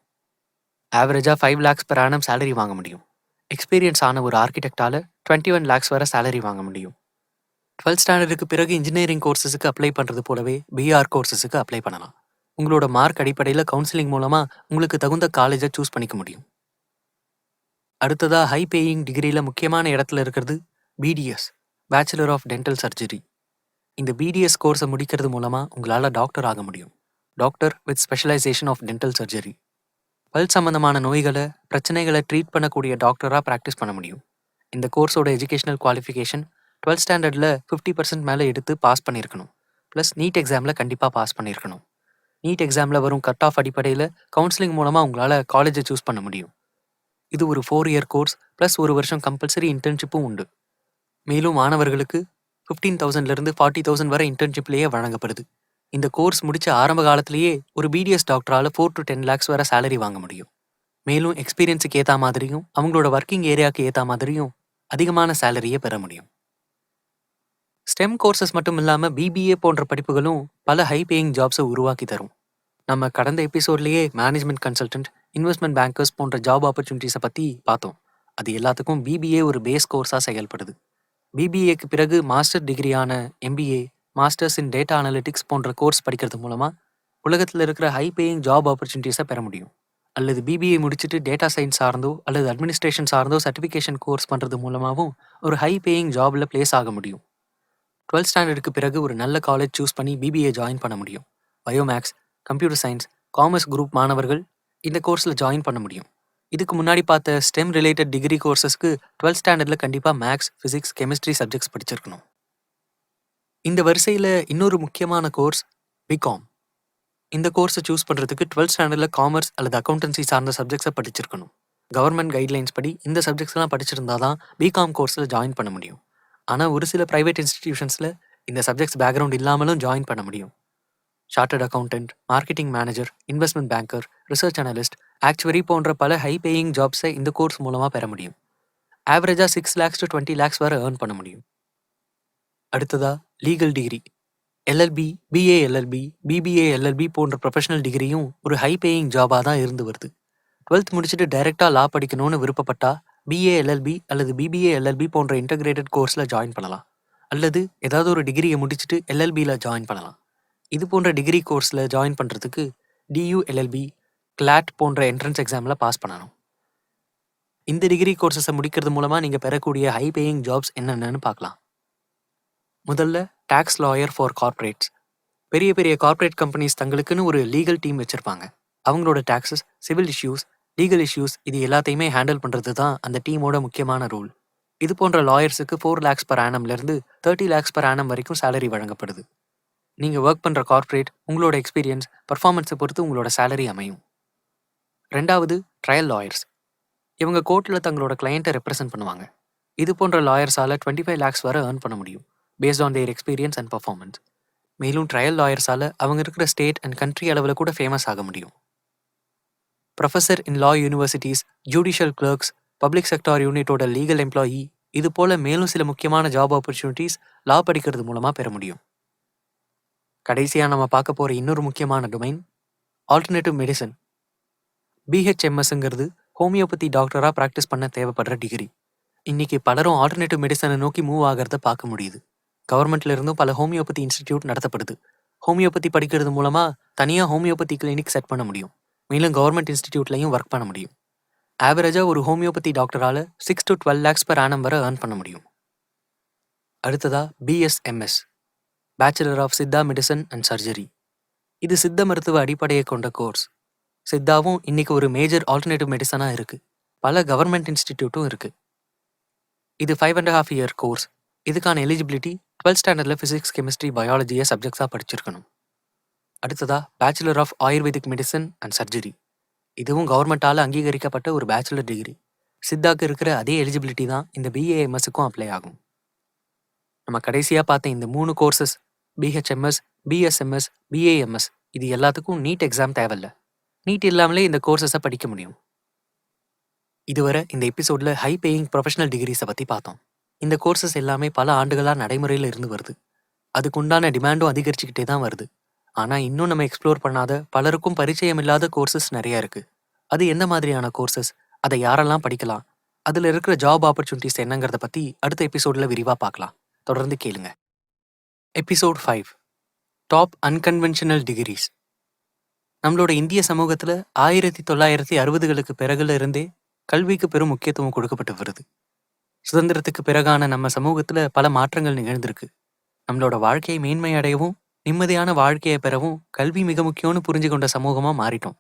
ஆவரேஜாக 5 லேக்ஸ் per annum சேலரி வாங்க முடியும். எக்ஸ்பீரியன்ஸ் ஆன ஒரு ஆர்கிடெக்டால் 21 லேக்ஸ் வரை சேலரி வாங்க முடியும். 12th ஸ்டாண்டர்டுக்கு பிறகு இன்ஜினியரிங் கோர்சஸுக்கு அப்ளை பண்ணுறது போலவே பிஆர் கோர்சஸுக்கு அப்ளை பண்ணலாம். உங்களோட மார்க் அடிப்படையில் கவுன்சிலிங் மூலமாக உங்களுக்கு தகுந்த காலேஜை சூஸ் பண்ணிக்க முடியும். அடுத்ததாக ஹை பேயிங் டிகிரியில் முக்கியமான இடத்துல இருக்கிறது BDS, bachelor of dental surgery. இந்த பிடிஎஸ் கோர்ஸை முடிக்கிறது மூலமாக உங்களால் டாக்டர் ஆக முடியும். Doctor with specialisation of dental surgery. பல் சம்பந்தமான நோய்களை, பிரச்சனைகளை ட்ரீட் பண்ணக்கூடிய டாக்டராக ப்ராக்டிஸ் பண்ண முடியும். இந்த கோர்ஸோட எஜுகேஷனல் குவாலிஃபிகேஷன் 12th ஸ்டாண்டர்டில் 50% மேலே எடுத்து பாஸ் பண்ணியிருக்கணும். ப்ளஸ் நீட் எக்ஸாமில் கண்டிப்பாக பாஸ் பண்ணியிருக்கணும். நீட் எக்ஸாமில் வரும் கட் ஆஃப் அடிப்படையில் கவுன்சிலிங் மூலமாக உங்களால் காலேஜை சூஸ் பண்ண முடியும். இது ஒரு 4 year கோர்ஸ் ப்ளஸ் ஒரு வருஷம் கம்பல்சரி இன்டர்ன்ஷிப்பும் உண்டு. மேலும் மாணவர்களுக்கு 15,000 40,000 வரை இன்டர்ன்ஷிப்லேயே வழங்கப்படுது. இந்த கோர்ஸ் முடிச்ச ஆரம்ப காலத்திலேயே ஒரு பிடிஎஸ் டாக்டரால் 4 to 10 லேக்ஸ் வரை சேலரி வாங்க முடியும். மேலும் எக்ஸ்பீரியன்ஸுக்கு ஏற்ற மாதிரியும் அவங்களோட ஒர்க்கிங் ஏரியாவுக்கு ஏற்ற மாதிரியும் அதிகமான சேலரியை பெற முடியும். ஸ்டெம் கோர்சஸ் மட்டும் இல்லாமல் பிபிஏ போன்ற படிப்புகளும் பல ஹை பேயிங் ஜாப்ஸை உருவாக்கி தரும். நம்ம கடந்த எபிசோட்லேயே மேனேஜ்மெண்ட் கன்சல்டன்ட், இன்வெஸ்ட்மெண்ட் பேங்கர்ஸ் போன்ற ஜாப் ஆப்பர்ச்சுனிட்டிஸை பற்றி பார்த்தோம். அது எல்லாத்துக்கும் பிபிஏ ஒரு பேஸ் கோர்ஸாக செயல்படுது. பிபிஏக்கு பிறகு மாஸ்டர் டிகிரியான MBA, masters in data analytics போன்ற கோர்ஸ் படிக்கிறது மூலமாக உலகத்தில் இருக்கிற ஹை பேயிங் ஜாப் ஆப்பர்ச்சுனிட்டிஸை பெற முடியும். அல்லது பிபிஏ முடிச்சுட்டு டேட்டா சயின்ஸ் சார்ந்தோ அல்லது அட்மினிஸ்ட்ரேஷன் சார்ந்தோ சர்டிஃபிகேஷன் கோர்ஸ் பண்ணுறது மூலமாகவும் ஒரு ஹை பேயிங் ஜாபில் பிளேஸ் ஆக முடியும். 12th ஸ்டாண்டர்டுக்கு பிறகு ஒரு நல்ல காலேஜ் சூஸ் பண்ணி பிபிஏ ஜாயின் பண்ண முடியும். Biomaths, computer science, commerce group மாணவர்கள் இந்த கோர்ஸில் ஜாயின் பண்ண முடியும். இதுக்கு முன்னாடி பார்த்த ஸ்டெம் ரிலேட்டட் டிகிரி கோர்சஸ்க்கு 12th ஸ்டாண்டர்டில் கண்டிப்பாக மேக்ஸ், ஃபிசிக்ஸ், கெமிஸ்ட்ரி சப்ஜெக்ட்ஸ் படிச்சிருக்கணும். இந்த வரிசையில் இன்னொரு முக்கியமான கோர்ஸ் பிகாம். இந்த கோர்ஸை சூஸ் பண்ணுறதுக்கு 12th ஸ்டாண்டர்டில் காமர்ஸ் அல்லது அக்கௌண்டன்சி சார்ந்த சப்ஜெக்ட்ஸை படிச்சிருக்கணும். கவர்மெண்ட் கைட்லைன்ஸ் படி இந்த சப்ஜெக்ட்ஸ்லாம் படிச்சிருந்தா தான் பிகாம் கோர்ஸில் ஜாயின் பண்ண முடியும். ஆனால் ஒரு சில ப்ரைவேட் இன்ஸ்டிடியூஷன்ஸில் இந்த சப்ஜெக்ட்ஸ் பேக்ரவுண்ட் இல்லாமலும் ஜாயின் பண்ண முடியும். Chartered accountant, marketing manager, investment banker, research analyst, actuary போன்ற பல ஹை பேயிங் ஜாப்ஸை இந்த கோர்ஸ் மூலமாக பெற முடியும். ஆவரேஜாக 6 lakhs to 20 lakhs வரை ஏர்ன் பண்ண முடியும். அடுத்ததா legal degree. LLB, BA LLB, BBA LLB போன்ற ப்ரொஃபஷனல் டிகிரியும் ஒரு ஹை பேயிங் ஜாபாக தான் இருந்து வருது. 12th முடிச்சுட்டு டைரெக்டாக லா படிக்கணும்னு விருப்பப்பட்டா பிஏ எல்எல்பி அல்லது பிபிஏ எல்எல்பி போன்ற இன்டகிரேட்டட் கோர்ஸில் ஜாயின் பண்ணலாம். அல்லது ஏதாவது ஒரு டிகிரியை முடிச்சுட்டு எல்எல்பியில் ஜாயின் பண்ணலாம். இது போன்ற டிகிரி கோர்ஸில் ஜாயின் பண்ணுறதுக்கு டியூஎல்எல்பி, கிளாட் போன்ற என்ட்ரன்ஸ் எக்ஸாமில் பாஸ் பண்ணணும். இந்த டிகிரி கோர்சஸை முடிக்கிறது மூலமாக நீங்கள் பெறக்கூடிய ஹை பேயிங் ஜாப்ஸ் என்னென்னு பார்க்கலாம். முதல்ல டேக்ஸ் லாயர் ஃபார் கார்ப்பரேட்ஸ். பெரிய பெரிய கார்ப்பரேட் கம்பெனிஸ் தங்களுக்குன்னு ஒரு லீகல் டீம் வச்சுருப்பாங்க. அவங்களோட taxes, civil issues, legal issues இது எல்லாத்தையுமே ஹேண்டில் பண்ணுறது தான் அந்த டீமோட முக்கியமான ரூல். இது போன்ற லாயர்ஸுக்கு 4 lakhs per annumலேருந்து 30 lakhs per annum வரைக்கும் சேலரி வழங்கப்படுது. நீங்கள் ஒர்க் பண்ணுற கார்ப்பரேட் உங்களோட எக்ஸ்பீரியன்ஸ், பர்ஃபார்மன்ஸை பொறுத்து உங்களோட சேலரி அமையும். ரெண்டாவது ட்ரையல் லாயர்ஸ். இவங்க கோர்ட்டில் தங்களோட கிளையண்ட்டை ரெப்ரசென்ட் பண்ணுவாங்க. இது போன்ற லாயர்ஸால் 25 lakhs வரை ஏர்ன் பண்ண முடியும் based on their experience and performance. மேலும் ட்ரையல் லாயர்ஸால் அவங்க இருக்கிற ஸ்டேட் அண்ட் கண்ட்ரி அளவில் கூட ஃபேமஸ் ஆக முடியும். Professor in law universities, judicial clerks, public sector யூனிட்டோட லீகல் எம்ப்ளாயி, இது போல மேலும் சில முக்கியமான ஜாப் ஆப்பர்ச்சுனிட்டிஸ் லா படிக்கிறது மூலமா பெற முடியும். கடைசியா நம்ம பார்க்க போற இன்னொரு முக்கியமான டொமைன் ஆல்டர்னேட்டிவ் மெடிசன். பிஹெச்எம்எஸ்ங்கிறது ஹோமியோபதி டாக்டரா பிராக்டிஸ் பண்ண தேவைப்படுற டிகிரி. இன்னைக்கு பலரும் ஆல்டர்னேட்டிவ் மெடிசனை நோக்கி மூவ் ஆகிறத பார்க்க முடியுது. கவர்மெண்ட்ல இருந்தும் பல ஹோமியோபதி இன்ஸ்டிடியூட் நடத்தப்படுது. ஹோமியோபதி படிக்கிறது மூலமா தனியா ஹோமியோபதி கிளினிக் செட் பண்ண முடியும். மேலும் கவர்மெண்ட் இன்ஸ்டிடியூட்லையும் ஒர்க் பண்ண முடியும். ஆவரேஜா ஒரு ஹோமியோபதி டாக்டரால 6 to 12 lakhs per annum வரை ஏர்ன் பண்ண முடியும். அடுத்ததா BSMS, bachelor of Siddha medicine and surgery. இது சித்த மருத்துவ அடிப்படையை கொண்ட கோர்ஸ். சித்தாவும் இன்னைக்கு ஒரு மேஜர் ஆல்டர்னேட்டிவ் மெடிசனா இருக்கு. பல கவர்மெண்ட் இன்ஸ்டிடியூட்டும் இருக்கு. இது 5.5 year கோர்ஸ். இதுக்கான எலிஜிபிலிட்டி 12th ஸ்டாண்டர்ட்ல பிசிக்ஸ், கெமிஸ்ட்ரி, பயாலஜியை சப்ஜெக்ட்ஸா படிச்சிருக்கணும். அடுத்ததா bachelor of ayurvedic medicine and surgery. இதுவும் கவர்மெண்டால அங்கீகரிக்கப்பட்ட ஒரு பேச்சுலர் டிகிரி. சித்தாக்கு இருக்கிற அதே எலிஜிபிலிட்டி தான் இந்த பிஏஎம்எஸ்க்கும் அப்ளை ஆகும். நம்ம கடைசியா பார்த்த இந்த 3 கோர்சஸ் பிஹெச்எம்எஸ், பிஎஸ்எம்எஸ், பிஏஎம்எஸ் இது எல்லாத்துக்கும் நீட் எக்ஸாம் தேவையில்ல. நீட் இல்லாமலே இந்த கோர்சஸை படிக்க முடியும். இதுவரை இந்த எபிசோட்ல ஹை பேயிங் ப்ரொஃபஷனல் டிகிரிஸை பற்றி பார்த்தோம். இந்த கோர்சஸ் எல்லாமே பல ஆண்டுகளாக நடைமுறையில் இருந்து வருது. அதுக்குண்டான டிமாண்டும் அதிகரிச்சுக்கிட்டே தான் வருது. ஆனால் இன்னும் நம்ம எக்ஸ்ப்ளோர் பண்ணாத பலருக்கும் பரிச்சயம் இல்லாத கோர்சஸ் நிறைய இருக்கு. அது எந்த மாதிரியான கோர்சஸ், அதை யாரெல்லாம் படிக்கலாம், அதில் இருக்கிற ஜாப் ஆப்பர்ச்சுனிட்டிஸ் என்னங்கிறத பற்றி அடுத்த எபிசோடில் விரிவாக பார்க்கலாம். தொடர்ந்து கேளுங்க. Episode 5, top unconventional degrees. நம்மளோட இந்திய சமூகத்தில் 1960களுக்கு பிறகுல இருந்தே கல்விக்கு பெரும் முக்கியத்துவம் கொடுக்கப்பட்டு வருது. சுதந்திரத்துக்கு பிறகான நம்ம சமூகத்துல பல மாற்றங்கள் நிகழ்ந்திருக்கு. நம்மளோட வாழ்க்கையை மேன்மை அடையவும் நிம்மதியான வாழ்க்கையை பெறவும் கல்வி மிக முக்கியம்னு புரிஞ்சு கொண்ட சமூகமா மாறிட்டோம்.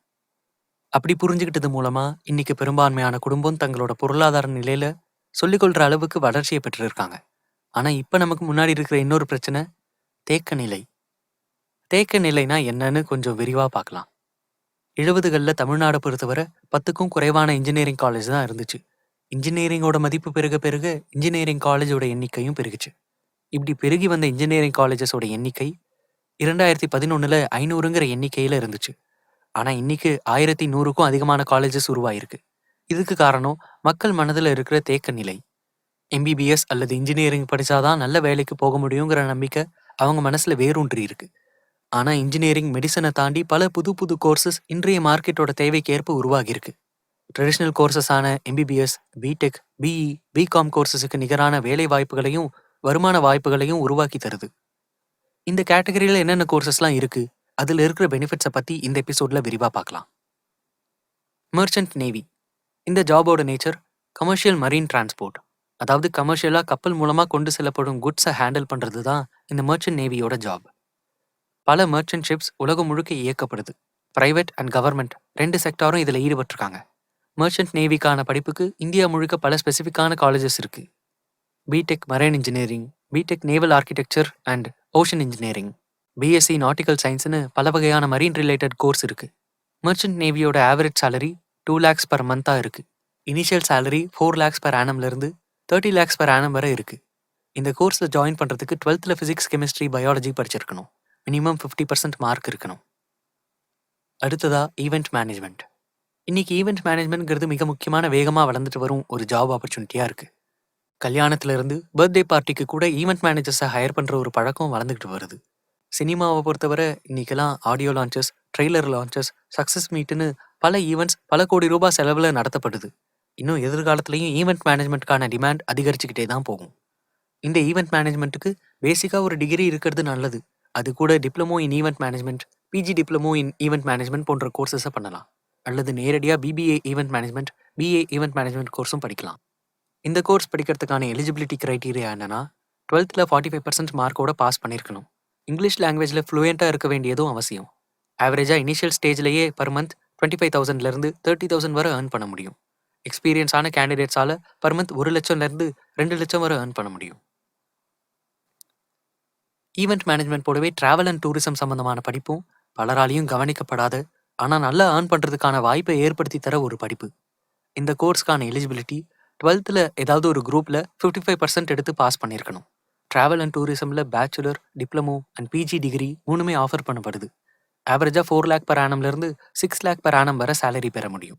அப்படி புரிஞ்சுக்கிட்டது மூலமா இன்னைக்கு பெரும்பான்மையான குடும்பம் தங்களோட பொருளாதார நிலையில சொல்லிக்கொள்ற அளவுக்கு வளர்ச்சியை பெற்றிருக்காங்க. ஆனா இப்ப நமக்கு முன்னாடி இருக்கிற இன்னொரு பிரச்சனை தேக்க நிலை. தேக்க நிலைனா என்னன்னு கொஞ்சம் விரிவா பார்க்கலாம். 70களில் தமிழ்நாடு பொறுத்தவரை 10க்கும் குறைவான இன்ஜினியரிங் காலேஜ் தான் இருந்துச்சு. இன்ஜினியரிங்கோட மதிப்பு பெருக பெருக இன்ஜினியரிங் காலேஜோட எண்ணிக்கையும் பெருகுச்சு. இப்படி பெருகி வந்த இன்ஜினியரிங் காலேஜஸோட எண்ணிக்கை 2011ல் 500ங்கிற எண்ணிக்கையில் இருந்துச்சு. ஆனால் இன்னைக்கு 1100க்கும் அதிகமான காலேஜஸ் உருவாயிருக்கு. இதுக்கு காரணம் மக்கள் மனதில் இருக்கிற தேக்க நிலை. எம்பிபிஎஸ் அல்லது இன்ஜினியரிங் படித்தாதான் நல்ல வேலைக்கு போக முடியுங்கிற நம்பிக்கை அவங்க மனசில் வேரூன்றி இருக்கு. ஆனால் இன்ஜினியரிங், மெடிசனை தாண்டி பல புது புது கோர்சஸ் இன்றைய மார்க்கெட்டோட தேவைக்கு ஏற்ப உருவாகியிருக்கு. ட்ரெடிஷ்னல் கோர்சஸான எம்பிபிஎஸ், பிடெக், பிஇ, பிகாம் கோர்சஸுக்கு நிகரான வேலை வாய்ப்புகளையும் வருமான வாய்ப்புகளையும் உருவாக்கி தருது. இந்த கேட்டகரியில் என்னென்ன கோர்சஸ்லாம் இருக்கு, அதில் இருக்கிற பெனிஃபிட்ஸை பற்றி இந்த எபிசோடில் விரிவாக பார்க்கலாம். Merchant navy. இந்த ஜாபோட நேச்சர் கமர்ஷியல் மரீன் டிரான்ஸ்போர்ட். அதாவது கமர்ஷியலாக கப்பல் மூலமாக கொண்டு செல்லப்படும் குட்ஸை ஹேண்டில் பண்ணுறது தான் இந்த மர்ச்சன்ட் நேவியோட ஜாப். பல மர்ச்சன்ட் ஷிப்ஸ் உலகம் முழுக்க இயக்கப்படுது. பிரைவேட் அண்ட் கவர்மெண்ட் 2 செக்டாரும் இதில் ஈடுபட்டிருக்காங்க. மர்ச்சன்ட் நேவிக்கான படிப்புக்கு இந்தியா முழுக்க பல ஸ்பெசிஃபிக்கான காலேஜஸ் இருக்கு. BTech marine engineering, BTech naval architecture and ocean engineering, BSc nautical சயின்ஸ்னு பல வகையான மரீன் ரிலேட்டட் கோர்ஸ் இருக்கு. மர்ச்சன்ட் நேவியோட average salary 2 lakhs per month இருக்கு. இனிஷியல் சேலரி 4 lakhs per annumல இருந்து 30 lakhs per annum வரை இருக்கு. இந்த கோர்ஸில் ஜாயின் பண்ணுறதுக்கு 12th ஃபிசிக்ஸ், கெமிஸ்ட்ரி, பயாலஜி படிச்சிருக்கணும். மினிமம் 50% மார்க் இருக்கணும். அடுத்ததா ஈவெண்ட் மேனேஜ்மெண்ட். இன்னைக்கு ஈவெண்ட் மேனேஜ்மெண்ட்ங்கிறது மிக முக்கியமான வேகமாக வளர்ந்துட்டு வரும் ஒரு ஜாப் ஆப்பர்ச்சுனிட்டியாக இருக்குது. கல்யாணத்துலேருந்து பர்த்டே பார்ட்டிக்கு கூட ஈவெண்ட் மேனேஜர்ஸை ஹையர் பண்ணுற ஒரு பழக்கம் வளர்ந்துக்கிட்டு வருது. சினிமாவை பொறுத்தவரை இன்னைக்கெல்லாம் audio launches, trailer launches, success மீட்டுன்னு பல ஈவெண்ட்ஸ் பல கோடி ரூபாய் செலவில் நடத்தப்படுது. இன்னும் எதிர்காலத்துலேயும் ஈவெண்ட் மேனேஜ்மெண்ட்கான டிமாண்ட் அதிகரிச்சுக்கிட்டே தான் போகும். இந்த ஈவெண்ட் மேனேஜ்மெண்ட்டுக்கு பேசிக்காக ஒரு டிகிரி இருக்கிறது நல்லது. அது கூட diploma in event management, PG diploma in event management போன்ற கோர்சஸை பண்ணலாம். அல்லது நேரடியாக BBA event management, BA event management கோர்ஸும் படிக்கலாம். இந்த கோர்ஸ் படிக்கிறதுக்கான எலிஜிபிலிட்டி கிரைட்டீரியா என்னன்னா 12th 45% மார்க்கோட பாஸ் பண்ணியிருக்கணும். இங்கிலீஷ் லாங்குவேஜில் ஃப்ளூயண்ட்டாக இருக்க வேண்டியதும் அவசியம். ஆவரேஜாக இனிஷியல் ஸ்டேஜ்லேயே பர் மந்த் 25,000லேருந்து 30,000 வரை ஏர்ன் பண்ண முடியும். எக்ஸ்பீரியன்ஸான கேண்டிடேட்ஸால் பர் மந்த் 1 லட்சம்லேருந்து 2 லட்சம் வரை ஏர்ன் பண்ண முடியும். ஈவெண்ட் மேனேஜ்மெண்ட் போலவே டிராவல் அண்ட் டூரிசம் சம்பந்தமான படிப்பும் பலராலையும் கவனிக்கப்படாத ஆனால் நல்லா ஏர்ன் பண்ணுறதுக்கான வாய்ப்பை ஏற்படுத்தி தர ஒரு படிப்பு. இந்த கோர்ஸ்க்கான எலிஜிபிலிட்டி 12th ஏதாவது ஒரு குரூப்பில் 55% எடுத்து பாஸ் பண்ணியிருக்கணும். டிராவல் அண்ட் டூரிசமில் bachelor, diploma and PG degree 3மே ஆஃபர் பண்ணப்படுது. ஆவரேஜாக 4 lakh per annumலேருந்து 6 lakh per annum வரை சேலரி பெற முடியும்.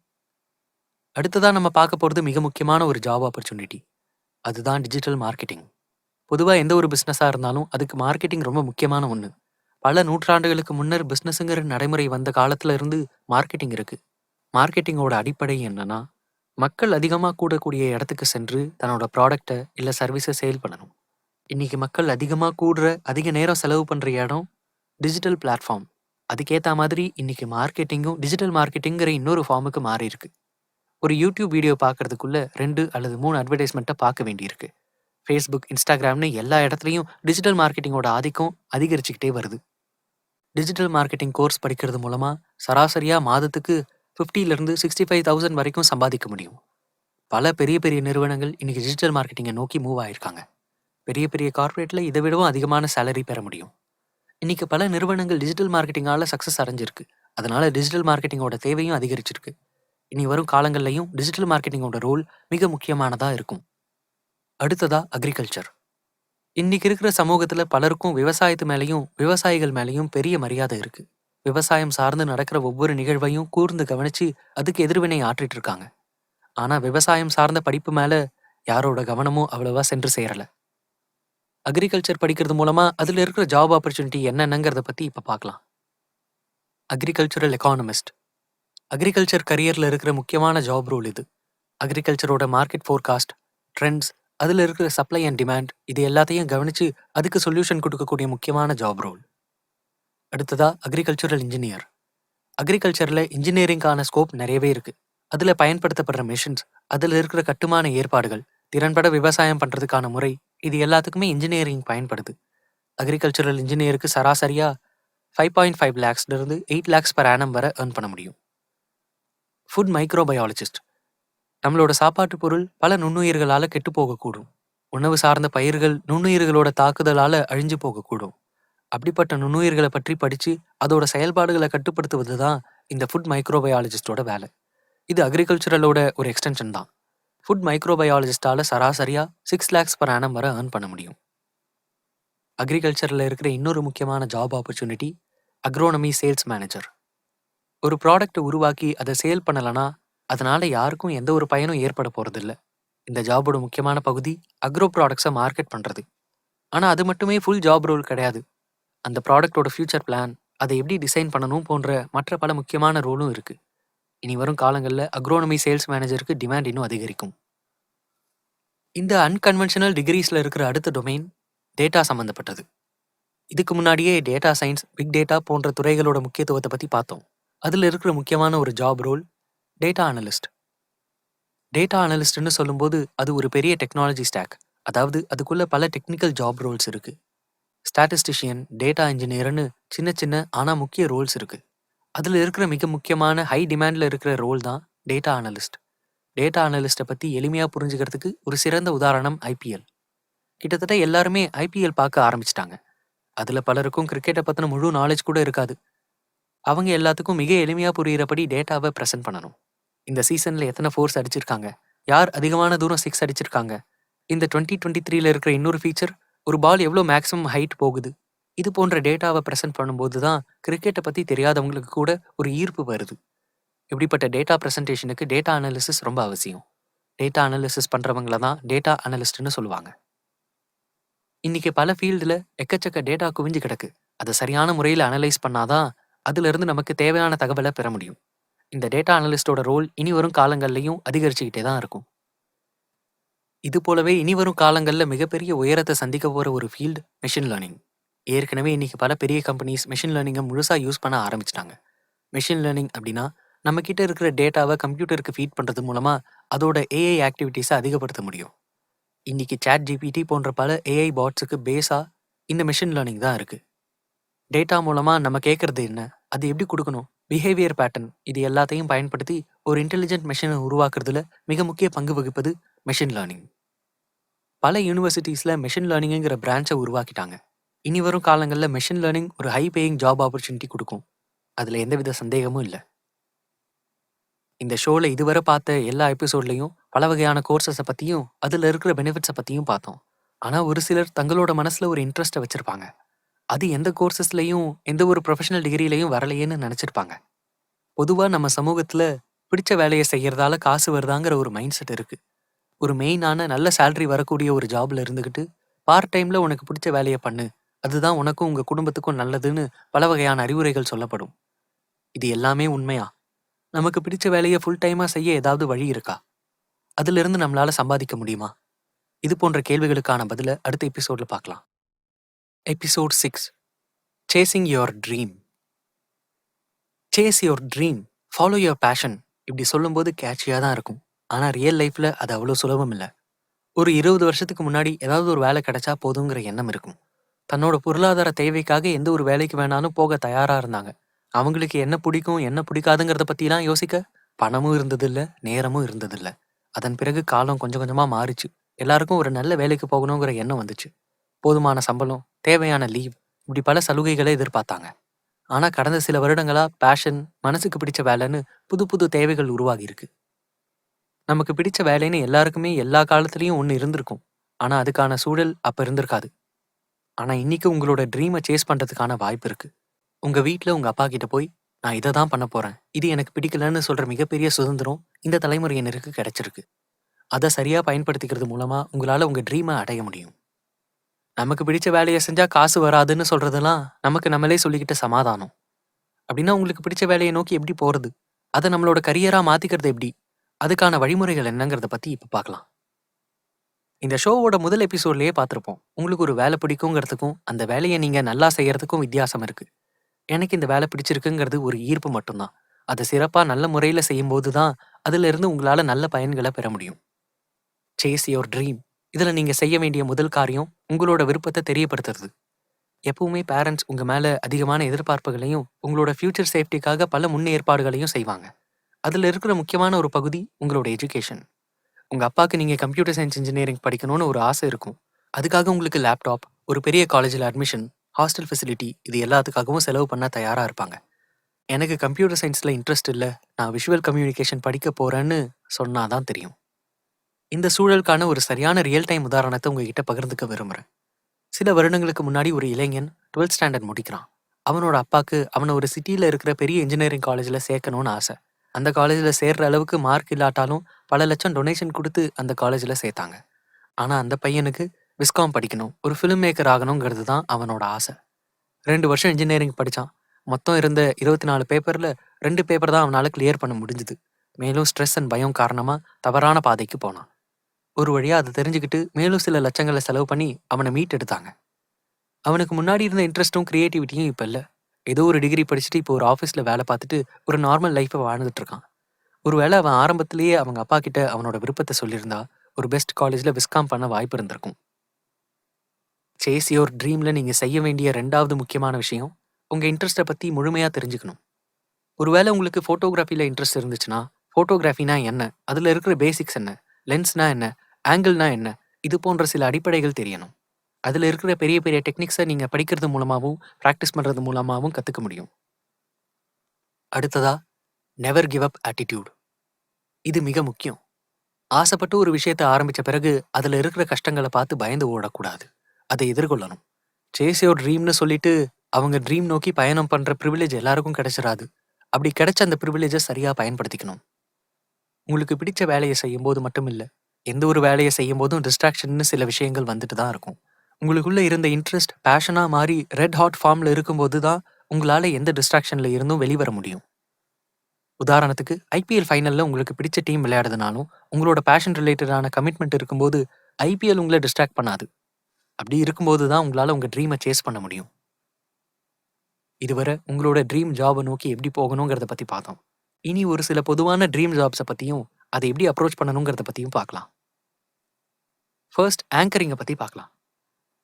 அடுத்ததாக நம்ம பார்க்க போகிறது மிக முக்கியமான ஒரு ஜாப் ஆப்பர்ச்சுனிட்டி, அதுதான் டிஜிட்டல் மார்க்கெட்டிங். பொதுவா எந்த ஒரு பிசினஸா இருந்தாலும் அதுக்கு மார்க்கெட்டிங் ரொம்ப முக்கியமான ஒண்ணு. பல நூற்றாண்டுகளுக்கு முன்னர் பிசினஸ்ங்கிற நடைமுறை வந்த காலத்துல இருந்து மார்க்கெட்டிங் இருக்கு. மார்க்கெட்டிங்கோட அடிப்படை என்னன்னா, மக்கள் அதிகமா கூடக்கூடிய இடத்துக்கு சென்று தன்னோட ப்ராடக்ட்ட இல்ல சர்வீஸ சேல் பண்ணணும். இன்னைக்கு மக்கள் அதிகமா கூடுற, அதிக நேரம் செலவு பண்ற இடம் டிஜிட்டல் பிளாட்ஃபார்ம். அதுக்கேத்த மாதிரி இன்னைக்கு மார்க்கெட்டிங்கும் டிஜிட்டல் மார்க்கெட்டிங்கிற இன்னொரு ஃபார்முக்கு மாறியிருக்கு. ஒரு யூடியூப் வீடியோ பார்க்கறதுக்குள்ள 2 அல்லது 3 அட்வர்டைஸ்மெண்ட்ட பார்க்க வேண்டியிருக்கு. Facebook, Instagramன்னு எல்லா இடத்துலயும் டிஜிட்டல் மார்க்கெட்டிங்கோட ஆதிக்கம் அதிகரிச்சுக்கிட்டே வருது. டிஜிட்டல் மார்க்கெட்டிங் கோர்ஸ் படிக்கிறது மூலமா சராசரியா மாதத்துக்கு 50ல இருந்து 65,000 வரைக்கும் சம்பாதிக்க முடியும். பல பெரிய பெரிய நிறுவனங்கள் இன்னைக்கு டிஜிட்டல் மார்க்கெட்டிங்கை நோக்கி மூவ் ஆயிருக்காங்க. பெரிய பெரிய கார்ப்பரேட்ல இதை விடவும் அதிகமான சேலரி பெற முடியும். இன்னைக்கு பல நிறுவனங்கள் டிஜிட்டல் மார்க்கெட்டிங்கால சக்சஸ் அடைஞ்சிருக்கு. அதனால டிஜிட்டல் மார்க்கெட்டிங்கோட தேவையும் அதிகரிச்சிருக்கு. இனி வரும் காலங்கள்லயும் டிஜிட்டல் மார்க்கெட்டிங்கோட ரோல் மிக முக்கியமானதா இருக்கும். அடுத்ததா அக்ரிகல்ச்சர். இன்னைக்கு இருக்கிற சமூகத்துல பலருக்கும் விவசாயத்து மேலயும் விவசாயிகள் மேலயும் பெரிய மரியாதை இருக்கு. விவசாயம் சார்ந்து நடக்கிற ஒவ்வொரு நிகழ்வையும் கூர்ந்து கவனிச்சு அதுக்கு எதிர்வினை ஆற்றிட்டு இருக்காங்க. ஆனா விவசாயம் சார்ந்த படிப்பு மேல யாரோட கவனமும் அவ்வளவா சென்று சேரல. அக்ரிகல்ச்சர் படிக்கிறது மூலமா அதுல இருக்கிற ஜாப் ஆப்பர்ச்சுனிட்டி என்னென்னங்கிறத பத்தி இப்ப பார்க்கலாம். Agricultural economist. அக்ரிகல்ச்சர் கரியர்ல இருக்கிற முக்கியமான ஜாப் ரோல் இது. அக்ரிகல்ச்சரோட மார்க்கெட் ஃபோர்காஸ்ட், ட்ரெண்ட்ஸ், அதுல இருக்கிற சப்ளை அண்ட் டிமாண்ட் இது எல்லாத்தையும் கவனிச்சு அதுக்கு சொல்யூஷன் கொடுக்கக்கூடிய முக்கியமான ஜாப் ரோல். அடுத்ததா அக்ரிகல்ச்சரல் இன்ஜினியர். அக்ரிகல்ச்சர்ல இன்ஜினியரிங்கான ஸ்கோப் நிறையவே இருக்கு. அதுல பயன்படுத்தப்படுற மிஷின்ஸ், அதுல இருக்கிற கட்டுமான ஏற்பாடுகள், திறன்பட விவசாயம் பண்றதுக்கான முறை, இது எல்லாத்துக்குமே இன்ஜினியரிங் பயன்படுது. அக்ரிகல்ச்சரல் இன்ஜினியருக்கு சராசரியா 5.5 லேக்ஸ்ல இருந்து 8 லேக்ஸ் per annum வரை earn பண்ண முடியும். Food microbiologist. நம்மளோட சாப்பாட்டு பொருள் பல நுண்ணுயிர்களால கெட்டு போகக்கூடும். உணவு சார்ந்த பயிர்கள் நுண்ணுயிர்களோட தாக்குதலால அழிஞ்சு போகக்கூடும். அப்படிப்பட்ட நுண்ணுயிர்களை பற்றி படிச்சு அதோட செயல்பாடுகளை கட்டுப்படுத்துவது தான் இந்த ஃபுட் மைக்ரோபயாலஜிஸ்டோட வேலை. இது அக்ரிகல்ச்சரலோட ஒரு எக்ஸ்டென்ஷன் தான். ஃபுட் மைக்ரோபயாலஜிஸ்டால சராசரியா 6 லேக்ஸ் per annum வரை earn பண்ண முடியும். அக்ரிகல்ச்சரில் இருக்கிற இன்னொரு முக்கியமான job opportunity agronomy sales manager. ஒரு ப்ராடக்ட்டை உருவாக்கி அதை சேல் பண்ணலனா அதனால யாருக்கும் எந்த ஒரு பயனும் ஏற்பட போறதில்ல. இந்த ஜாபோட முக்கியமான பகுதி அக்ரோ ப்ராடக்ட்ஸை மார்க்கெட் பண்றது. ஆனா அது மட்டுமே ஃபுல் ஜாப் ரோல் கிடையாது. அந்த ப்ராடக்ட்டோட ஃபியூச்சர் பிளான், அதை எப்படி டிசைன் பண்ணணும் போன்ற மற்ற பல முக்கியமான ரோலும் இருக்கு. இனி வரும் காலங்களில் அக்ரோனமி சேல்ஸ் மேனேஜருக்கு டிமாண்ட் இன்னும் அதிகரிக்கும். இந்த அன்கன்வென்ஷனல் டிகிரிஸ்ல இருக்கிற அடுத்த டொமைன் டேட்டா சம்பந்தப்பட்டது. இதுக்கு முன்னாடியே டேட்டா சயின்ஸ், பிக் டேட்டா போன்ற துறைகளோட முக்கியத்துவத்தை பத்தி பார்த்தோம். அதுல இருக்கிற முக்கியமான ஒரு job role data analyst. Data அனலிஸ்ட்னு சொல்லும்போது அது ஒரு பெரிய டெக்னாலஜி ஸ்டாக். அதாவது அதுக்குள்ள பல டெக்னிக்கல் ஜாப் ரோல்ஸ் இருக்கு. ஸ்டாட்டிஸ்டிஷியன், டேட்டா இன்ஜினியர்னு சின்ன சின்ன ஆனா முக்கிய ரோல்ஸ் இருக்கு. அதுல இருக்கிற மிக முக்கியமான ஹை டிமாண்ட்ல இருக்கிற ரோல் தான் டேட்டா அனலிஸ்ட். டேட்டா அனலிஸ்ட்டை பத்தி எளிமையா புரிஞ்சுக்கிறதுக்கு ஒரு சிறந்த உதாரணம் ஐபிஎல். கிட்டத்தட்ட எல்லாருமே ஐபிஎல் பார்க்க ஆரம்பிச்சிட்டாங்க. அதுல பலருக்கும் கிரிக்கெட்டை பத்தின முழு நாலேஜ் கூட இருக்காது. அவங்க எல்லாத்துக்கும் மிக எளிமையா புரியிறபடி டேட்டாவை ப்ரெசென்ட் பண்ணணும். இந்த சீசன்ல எத்தனை ஃபோர்ஸ் அடிச்சிருக்காங்க, யார் அதிகமான தூரம் 6 அடிச்சிருக்காங்க, இந்த 2023ல இருக்கிற இன்னொரு ஃபீச்சர், ஒரு பால் எவ்வளோ மேக்ஸிமம் ஹைட் போகுது, இது போன்ற டேட்டாவை ப்ரெசென்ட் பண்ணும்போது தான் கிரிக்கெட்டை பத்தி தெரியாதவங்களுக்கு கூட ஒரு ஈர்ப்பு வருது. இப்படிப்பட்ட டேட்டா ப்ரெசன்டேஷனுக்கு டேட்டா அனாலிசிஸ் ரொம்ப அவசியம். டேட்டா அனாலிசிஸ் பண்றவங்கள தான் டேட்டா அனலிஸ்ட்னு சொல்லுவாங்க. இன்னைக்கு பல ஃபீல்டுல எக்கச்சக்க டேட்டா குவிஞ்சு கிடக்கு. அதை சரியான முறையில் அனலைஸ் பண்ணாதான் அதுல இருந்து நமக்கு தேவையான தகவலை பெற முடியும். இந்த டேட்டா அனலிஸ்டோட ரோல் இனி வரும் காலங்கள்லையும் அதிகரிச்சுக்கிட்டே தான் இருக்கும். இது போலவே இனி வரும் காலங்கள்ல மிகப்பெரிய உயரத்தை சந்திக்க போற ஒரு ஃபீல்டு மெஷின் லேர்னிங். ஏற்கனவே இன்னைக்கு பல பெரிய கம்பெனிஸ் மெஷின் லேர்னிங்கை முழுசா யூஸ் பண்ண ஆரம்பிச்சிட்டாங்க. மெஷின் லேர்னிங் அப்படின்னா நம்ம கிட்ட இருக்கிற டேட்டாவை கம்ப்யூட்டருக்கு ஃபீட் பண்றது மூலமா அதோட ஏஐ ஆக்டிவிட்டீஸை அதிகப்படுத்த முடியும். இன்னைக்கு சாட் ஜிபிடி போன்ற பல ஏஐ பாட்ஸுக்கு பேஸா இந்த மெஷின் லேர்னிங் தான் இருக்கு. டேட்டா மூலமா நம்ம கேட்கறது என்ன, அது எப்படி கொடுக்கணும், பிஹேவியர் பேட்டர்ன், இது எல்லாத்தையும் பயன்படுத்தி ஒரு இன்டெலிஜென்ட் மெஷினை உருவாக்குறதுல மிக முக்கிய பங்கு வகிப்பது மெஷின் லேர்னிங். பல யூனிவர்சிட்டிஸ்ல மெஷின் லேர்னிங்கிற பிரான்ச்சை உருவாக்கிட்டாங்க. இனி வரும் காலங்களில் மெஷின் லேர்னிங் ஒரு ஹை பேயிங் ஜாப் ஆப்பர்ச்சுனிட்டி கொடுக்கும். அதுல எந்தவித சந்தேகமும் இல்லை. இந்த ஷோல இதுவரை பார்த்த எல்லா எபிசோட்லையும் பல வகையான கோர்சஸை பத்தியும் அதுல இருக்கிற பெனிஃபிட்ஸை பத்தியும் பார்த்தோம். ஆனா ஒரு சிலர் தங்களோட மனசுல ஒரு இன்ட்ரெஸ்ட்டை வச்சிருப்பாங்க. அது எந்த கோர்சஸ்லையும் எந்த ஒரு ப்ரொஃபஷனல் டிகிரிலையும் வரலையேன்னு நினைச்சிருப்பாங்க. பொதுவா நம்ம சமூகத்துல பிடிச்ச வேலையை செய்யறதால காசு வருதாங்கிற ஒரு மைண்ட் செட் இருக்கு. ஒரு மெயினான நல்ல சேலரி வரக்கூடிய ஒரு ஜாப்ல இருந்துகிட்டு, பார்ட் டைம்ல உனக்கு பிடிச்ச வேலைய பண்ணு. அதுதான் உனக்கும் உங்க குடும்பத்துக்கும் நல்லதுன்னு பல வகையான அறிவுரைகள் சொல்லப்படும். இது எல்லாமே உண்மையா? நமக்கு பிடிச்ச வேலைய ஃபுல் டைமா செய்ய ஏதாவது வழி இருக்கா? அதிலிருந்து நம்மளால சம்பாதிக்க முடியுமா? இது போன்ற கேள்விகளுக்கான பதில அடுத்த எபிசோட்ல பார்க்கலாம். Episode 6 chasing your dream. Chase your dream, follow your passion இப்படி சொல்லும்போது கேட்சியா தான் இருக்கும். ஆனா ரியல் லைஃப்ல அது அவ்வளோ சுலபம் இல்ல. ஒரு 20 வருஷத்துக்கு முன்னாடி ஏதாவது ஒரு வேலை கிடைச்சா போதுங்கிற எண்ணம் இருக்கும். தன்னோட பொருளாதார தேவைக்காக எந்த ஒரு வேலைக்கு வேணாலும் போக தயாரா இருந்தாங்க. அவங்களுக்கு என்ன பிடிக்கும், என்ன பிடிக்காதுங்கிறத பத்திலாம் யோசிக்க பணமும் இருந்ததில்ல, நேரமும் இருந்ததில்ல. அதன் பிறகு காலம் கொஞ்சம் கொஞ்சமா மாறிச்சு. எல்லாருக்கும் ஒரு நல்ல வேலைக்கு போகணுங்கிற எண்ணம் வந்துச்சு. போதுமான சம்பளம், தேவையான லீவ், இப்படி பல சலுகைகளை எதிர்பார்த்தாங்க. ஆனா கடந்த சில வருடங்களா பேஷன், மனசுக்கு பிடிச்ச வேலைன்னு புது புது தேவைகள் உருவாகி இருக்கு. நமக்கு பிடிச்ச வேலைன்னு எல்லாருக்குமே எல்லா காலத்துலயும் ஒண்ணு இருந்திருக்கும். ஆனா அதுக்கான சூழல் அப்ப இருந்திருக்காது. ஆனா இன்னைக்கு உங்களோட ட்ரீமை சேஸ் பண்றதுக்கான வாய்ப்பு இருக்கு. உங்க வீட்ல உங்க அப்பா கிட்ட போய், நான் இத தான் பண்ண போறேன். இது எனக்கு பிடிக்கலன்னு சொல்ற மிகப்பெரிய சுதந்திரம் இந்த தலைமுறையினருக்கு கிடைச்சிருக்கு. அத சரியா பயன்படுத்திக்கிறது மூலமா உங்களால உங்க ட்ரீமை அடைய முடியும். நமக்கு பிடிச்ச வேலைய செஞ்சா காசு வராதுன்னு சொல்றதெல்லாம் நமக்கு நம்மளே சொல்லிக்கிட்ட சமாதானம். அப்படின்னா உங்களுக்கு பிடிச்ச வேலையை நோக்கி எப்படி போறது? அத நம்மளோட கரியரா மாத்திக்கிறது எப்படி? அதுக்கான வழிமுறைகள் என்னங்கிறத பத்தி இப்ப பார்க்கலாம். இந்த ஷோவோட முதல் எபிசோட்லயே பார்த்திருப்போம். உங்களுக்கு ஒரு வேலை பிடிக்குங்கிறதுக்கும், அந்த வேலைய நீங்க நல்லா செய்யறதுக்கும் வித்தியாசம் இருக்கு. எனக்கு இந்த வேலை பிடிச்சிருக்குங்கிறது ஒரு ஈர்ப்பு மட்டும்தான். அத சிறப்பா நல்ல முறையில செய்யும்போது தான், அதிலிருந்து உங்களால நல்ல பயன்கள பெற முடியும். Chase your dream. இதுல நீங்க செய்ய வேண்டிய முதல் காரியம், உங்களோட விருப்பத்த தெரியப்படுத்துறது. எப்பவுமே பேரண்ட்ஸ் உங்க மேல அதிகமான எதிர்பார்ப்புகளையும், உங்களோட ஃபியூச்சர் சேஃப்டிக்காக பல முன்னேற்பாடுகளையும் செய்வாங்க. அதுல இருக்கிற முக்கியமான ஒரு பகுதி உங்களோட எஜுகேஷன். உங்க அப்பாக்கு நீங்க கம்ப்யூட்டர் சயின்ஸ் இன்ஜினியரிங் படிக்கணும்னு ஒரு ஆசை இருக்கும். அதுக்காக உங்களுக்கு லேப்டாப், ஒரு பெரிய காலேஜ்ல அட்மிஷன், ஹாஸ்டல் ஃபெசிலிட்டி இது எல்லாத்துக்காகவும் செலவு பண்ண தயாரா இருப்பாங்க. எனக்கு கம்ப்யூட்டர் சயின்ஸ்ல இன்ட்ரெஸ்ட் இல்ல, நான் விஷுவல் கம்யூனிகேஷன் படிக்க போறேன்னு சொன்னா தான் தெரியும். இந்த சூழலுக்கான ஒரு சரியான ரியல் டைம் உதாரணத்தை உங்ககிட்ட பகிர்ந்துக்க விரும்புறேன். சில வருடங்களுக்கு முன்னாடி ஒரு இளைஞன் 12th ஸ்டாண்டர்ட் முடிக்கிறான். அவனோட அப்பாக்கு அவனை ஒரு சிட்டியில இருக்கிற பெரிய இன்ஜினியரிங் காலேஜ்ல சேர்க்கணும்னு ஆசை. அந்த காலேஜ்ல சேர்ற அளவுக்கு மார்க் இல்லாட்டாலும் பல லட்சம் டொனேஷன் கொடுத்து அந்த காலேஜ்ல சேர்த்தாங்க. ஆனா அந்த பையனுக்கு விஸ்காம் படிக்கணும், ஒரு ஃபிலிம் மேக்கர் ஆகணுங்கிறது தான் அவனோட ஆசை. 2 வருஷம் இன்ஜினியரிங் படிச்சான். மொத்தம் இருந்த 24 பேப்பர்ல 2 பேப்பர் தான் அவனால கிளியர் பண்ண முடிஞ்சுது. மேலும் ஸ்ட்ரெஸ் அண்ட் பயம் காரணமா தவறான பாதைக்கு போனான். ஒரு வழியா அதை தெரிஞ்சுக்கிட்டு மேலும் சில லட்சங்களை செலவு பண்ணி அவனை மீட் எடுத்தாங்க. அவனுக்கு முன்னாடி இருந்த இன்ட்ரெஸ்ட்டும் கிரியேட்டிவிட்டியும் இப்ப இல்ல. ஏதோ ஒரு டிகிரி படிச்சுட்டு இப்போ ஒரு ஆஃபீஸ்ல வேலை பார்த்துட்டு ஒரு நார்மல் லைஃப்பை வாழ்ந்துட்டு இருக்கான். ஒருவேளை அவன் ஆரம்பத்திலேயே அவங்க அப்பா கிட்ட அவனோட விருப்பத்தை சொல்லியிருந்தா ஒரு பெஸ்ட் காலேஜ்ல விஸ்காம் பண்ண வாய்ப்பு இருந்திருக்கும். சேஸ் யுவர் ட்ரீம்ல நீங்க செய்ய வேண்டிய 2வது முக்கியமான விஷயம், உங்க இன்ட்ரெஸ்ட்டை பத்தி முழுமையா தெரிஞ்சுக்கணும். ஒருவேளை உங்களுக்கு ஃபோட்டோகிராஃபில இன்ட்ரெஸ்ட் இருந்துச்சுன்னா, ஃபோட்டோகிராஃபினா என்ன? அதுல இருக்கிற பேசிக்ஸ் என்ன? லென்ஸ்னா என்ன? ஆங்கிள்னா என்ன? இது போன்ற சில அடிப்படைகள் தெரியணும். அதுல இருக்கிற பெரிய பெரிய டெக்னிக்ஸை நீங்க படிக்கிறது மூலமாவும், பிராக்டிஸ் பண்றது மூலமாவும் கத்துக்க முடியும். அடுத்ததா, நெவர் கிவ் அப் ஆட்டிடியூட். இது மிக முக்கியம். ஆசைப்பட்டு ஒரு விஷயத்த ஆரம்பிச்ச பிறகு, அதுல இருக்கிற கஷ்டங்கள பார்த்து பயந்து ஓடக்கூடாது. அதை எதிர்கொள்ளணும். சேஸ் யுவர் ட்ரீம்னு சொல்லிட்டு, அவங்க ட்ரீம் நோக்கி பயணம் பண்ற பிரிவிலேஜ் எல்லாருக்கும் கிடைச்சிராது. அப்படி கிடைச்ச அந்த பிரிவிலேஜை சரியா பயன்படுத்திக்கணும். உங்களுக்கு பிடிச்ச வேலையை செய்யும்போது மட்டும் இல்ல, எந்த ஒரு வேலையை செய்யும்போதும் டிஸ்ட்ராக்ஷன்னு சில விஷயங்கள் வந்துட்டு தான் இருக்கும். உங்களுக்குள்ள இருந்த இன்ட்ரெஸ்ட் பேஷனா மாறி ரெட் ஹாட் ஃபார்ம்ல இருக்கும்போது தான் உங்களால எந்த டிஸ்ட்ராக்ஷன்ல இருந்தும் வெளிவர முடியும். உதாரணத்துக்கு ஐபிஎல் ஃபைனல்ல உங்களுக்கு பிடிச்ச டீம் விளையாடுதுனாலும் உங்களோட பேஷன் ரிலேட்டடான கமிட்மெண்ட் இருக்கும்போது ஐபிஎல் உங்களை டிஸ்ட்ராக்ட் பண்ணாது. அப்படி இருக்கும்போது தான் உங்களால உங்க ட்ரீமை சேஸ் பண்ண முடியும். இதுவரை உங்களோட ட்ரீம் ஜாபை நோக்கி எப்படி போகணுங்கிறத பத்தி பார்த்தோம். இனி ஒரு சில பொதுவான ட்ரீம் ஜாப்ஸை பத்தியும் அதை எப்படி அப்ரோச் பண்ணணுங்கிறத பத்தியும் பார்க்கலாம். ஃபர்ஸ்ட் ஆங்கரிங்கை பத்தி பார்க்கலாம்.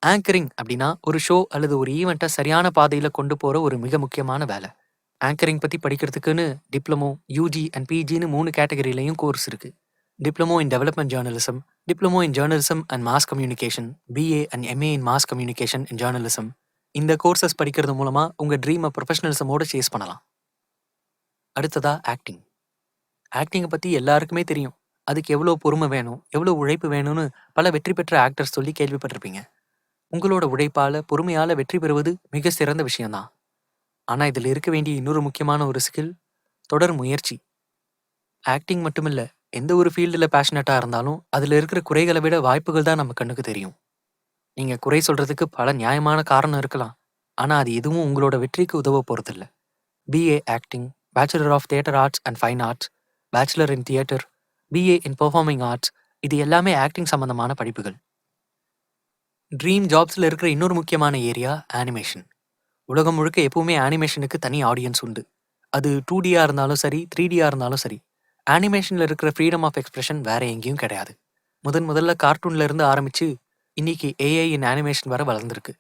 ஆங்கரிங் அப்படின்னா ஒரு ஷோ அல்லது ஒரு ஈவெண்ட்டை சரியான பாதையில கொண்டு போற ஒரு மிக முக்கியமான வேலை. ஆங்கரிங் பத்தி படிக்கிறதுக்குன்னு டிப்ளமோ, யூஜி அண்ட் பிஜின்னு 3 கேட்டகரியிலையும் கோர்ஸ் இருக்கு. Diploma in development journalism, diploma in journalism and mass communication, BA and MA in mass communication and journalism. இந்த கோர்சஸ் படிக்கிறது மூலமா உங்க ட்ரீமை ப்ரொஃபஷனலிசமோட சேஸ் பண்ணலாம். அடுத்ததா ஆக்டிங். ஆக்டிங்கை பத்தி எல்லாருக்குமே தெரியும். அதுக்கு எவ்வளோ பொறுமை வேணும், எவ்வளோ உழைப்பு வேணும்னு பல வெற்றி பெற்ற ஆக்டர்ஸ் சொல்லி கேள்விப்பட்டிருப்பீங்க. உங்களோட உழைப்பால, பொறுமையால வெற்றி பெறுவது மிக சிறந்த விஷயம்தான். ஆனா இதுல இருக்க வேண்டிய இன்னொரு முக்கியமான ஒரு ஸ்கில், தொடர் முயற்சி. ஆக்டிங் மட்டுமில்ல, எந்த ஒரு ஃபீல்டுல பேஷனட்டா இருந்தாலும், அதுல இருக்கிற குறைகள விட வாய்ப்புகள் தான் நம்ம கண்ணுக்கு தெரியும். நீங்க குறை சொல்றதுக்கு பல நியாயமான காரணம் இருக்கலாம். ஆனா, அது எதுவும் உங்களோட வெற்றிக்கு உதவ போறதில்ல. BA acting, bachelor of theatre arts and fine arts, bachelor in theatre, BA in performing arts இது எல்லாமே ஆக்டிங் சம்பந்தமான படிப்புகள். ட்ரீம் ஜாப்ஸ்ல இருக்கிற இன்னொரு முக்கியமான ஏரியா அனிமேஷன். உலகம் முழுக்க எப்பவுமே அனிமேஷனுக்கு தனி ஆடியன்ஸ் உண்டு. அது 2Dயா இருந்தாலும் சரி, 3Dயா இருந்தாலும் சரி. அனிமேஷன்ல இருக்கிற ஃப்ரீடம் ஆஃப் எக்ஸ்பிரஷன் வேற எங்கேயும் கிடையாது. முதல்ல கார்ட்டூன்ல இருந்து ஆரம்பிச்சு இன்னைக்கு ஏஐ இன் அனிமேஷன் வர வளர்ந்துருக்கு.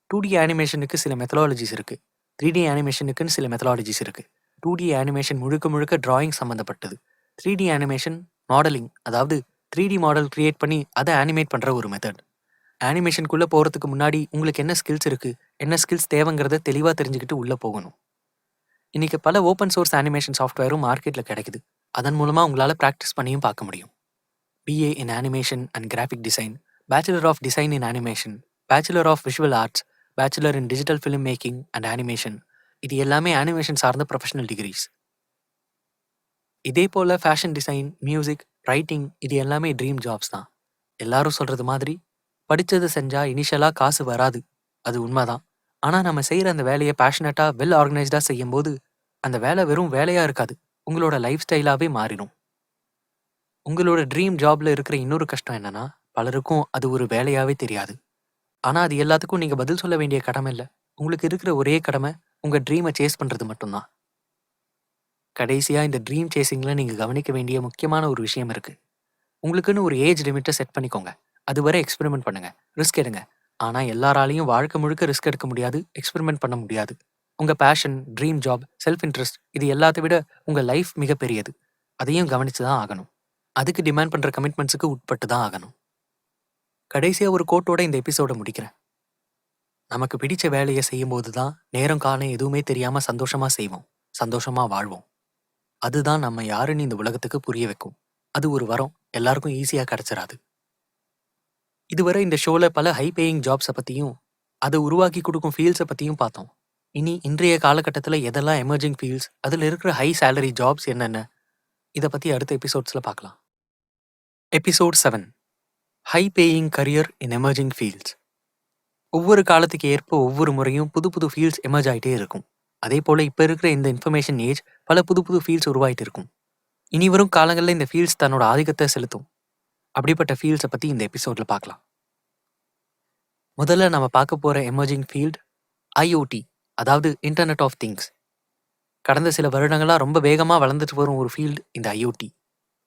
2D அனிமேஷனுக்கு சில மெத்தடாலஜிஸ் இருக்கு. 3D அனிமேஷனுக்குன்னு சில மெத்தடாலஜிஸ் இருக்கு. 2D அனிமேஷன் முழுக்க முழுக்க டிராயிங் சம்மந்தப்பட்டது. 3D அனிமேஷன் மாடலிங், அதாவது 3D மாடல் கிரியேட் பண்ணி அதை அனிமேட் பண்ற ஒரு மெத்தட். அனிமேஷனுக்குள்ள போறதுக்கு முன்னாடி உங்களுக்கு என்ன ஸ்கில்ஸ் இருக்கு, என்ன ஸ்கில்ஸ் தேவைங்கிறத தெளிவா தெரிஞ்சுக்கிட்டு உள்ள போகணும். இன்னைக்கு பல ஓப்பன் சோர்ஸ் அனிமேஷன் சாஃப்ட்வேரும் மார்க்கெட்ல கிடைக்குது. அதன் மூலமா உங்களால பிராக்டிஸ் பண்ணியும் பார்க்க முடியும். BA in animation and graphic design, bachelor of design in animation, bachelor of visual arts, bachelor in digital film making and animation இது எல்லாமே அனிமேஷன் சார்ந்த ப்ரொஃபஷனல் டிகிரிஸ். இதே போல ஃபேஷன் டிசைன், மியூசிக், ரைட்டிங் இது எல்லாமே ட்ரீம் ஜாப்ஸ் தான். எல்லாரும் சொல்றது மாதிரி படிச்சது செஞ்சா இனிஷியலா காசு வராது. அது உண்மைதான். ஆனா நம்ம செய்யற அந்த வேலையை பேஷனட்டா வெல் ஆர்கனைஸ்டா செய்யும்போது அந்த வேலை வெறும் வேலையா இருக்காது. உங்களோட லைஃப் ஸ்டைலாவே மாறிடும். உங்களோட ட்ரீம் ஜாப்ல இருக்கிற இன்னொரு கஷ்டம் என்னன்னா, பலருக்கும் அது ஒரு வேலையாவே தெரியாது. ஆனா அது எல்லாத்துக்கும் நீங்க பதில் சொல்ல வேண்டிய கடமை இல்ல. உங்களுக்கு இருக்கிற ஒரே கடமை உங்க ட்ரீமை சேஸ் பண்றது மட்டும்தான். கடைசியா இந்த ட்ரீம் சேசிங்ல நீங்க கவனிக்க வேண்டிய முக்கியமான ஒரு விஷயம் இருக்கு. உங்களுக்குன்னு ஒரு ஏஜ் லிமிட்டை செட் பண்ணிக்கோங்க. அதுவரை எக்ஸ்பெரிமெண்ட் பண்ணுங்க, ரிஸ்க் எடுங்க. ஆனா எல்லாராலையும் வாழ்க்கை முழுக்க ரிஸ்க் எடுக்க முடியாது, எக்ஸ்பெரிமெண்ட் பண்ண முடியாது. உங்க passion, dream job, self interest இது எல்லாத்தை விட உங்க லைஃப் மிகப்பெரியது. அதையும் கவனிச்சு தான் ஆகணும். அதுக்கு டிமாண்ட் பண்ற கமிட்மெண்ட்ஸுக்கு உட்பட்டு தான் ஆகணும். கடைசியா ஒரு கோட்டோட இந்த எபிசோட முடிக்கிறேன். நமக்கு பிடிச்ச வேலையை செய்யும்போது தான் நேரம் காலம் எதுவுமே தெரியாம சந்தோஷமா செய்வோம், சந்தோஷமா வாழ்வோம். அதுதான் நம்ம யாருன்னு இந்த உலகத்துக்கு புரிய வைக்கும். அது ஒரு வரம், எல்லாருக்கும் ஈஸியா கிடைச்சிராது. இதுவரை இந்த ஷோல பல ஹை பேயிங் ஜாப்ஸை பத்தியும் அதை உருவாக்கி கொடுக்கும் ஃபீல்ட்ஸை பத்தியும் பார்த்தோம். இனி இன்றைய காலகட்டத்தில் எதெல்லாம் எமர்ஜிங் ஃபீல்ட்ஸ், அதில் இருக்கிற ஹை சேலரி ஜாப்ஸ் என்னென்ன, இதை பத்தி அடுத்த எபிசோட்ஸ்ல பார்க்கலாம். எபிசோட் 7 ஹை பேயிங் கரியர் இன் எமர்ஜிங் ஃபீல்ட்ஸ். ஒவ்வொரு காலத்துக்கு ஏற்ப ஒவ்வொரு முறையும் புது புது ஃபீல்ட்ஸ் எமர்ஜ் ஆகிட்டே இருக்கும். அதே போல இப்போ இருக்கிற இந்த இன்ஃபர்மேஷன் ஏஜ் பல புது புது ஃபீல்ட்ஸ் உருவாகிட்டு இருக்கும். இனி வரும் காலங்களில் இந்த ஃபீல்ட்ஸ் தன்னோட ஆதிக்கத்தை செலுத்தும். அப்படிப்பட்ட ஃபீல்ட்ஸை பத்தி இந்த எபிசோட்ல பார்க்கலாம். முதல்ல நம்ம பார்க்க போற எமர்ஜிங் ஃபீல்ட் ஐஓடி, அதாவது இன்டர்நெட் ஆஃப் திங்ஸ். கடந்த சில வருடங்களா ரொம்ப வேகமா வளர்ந்துட்டு வரும் ஒரு ஃபீல்டு இந்த ஐஓடி.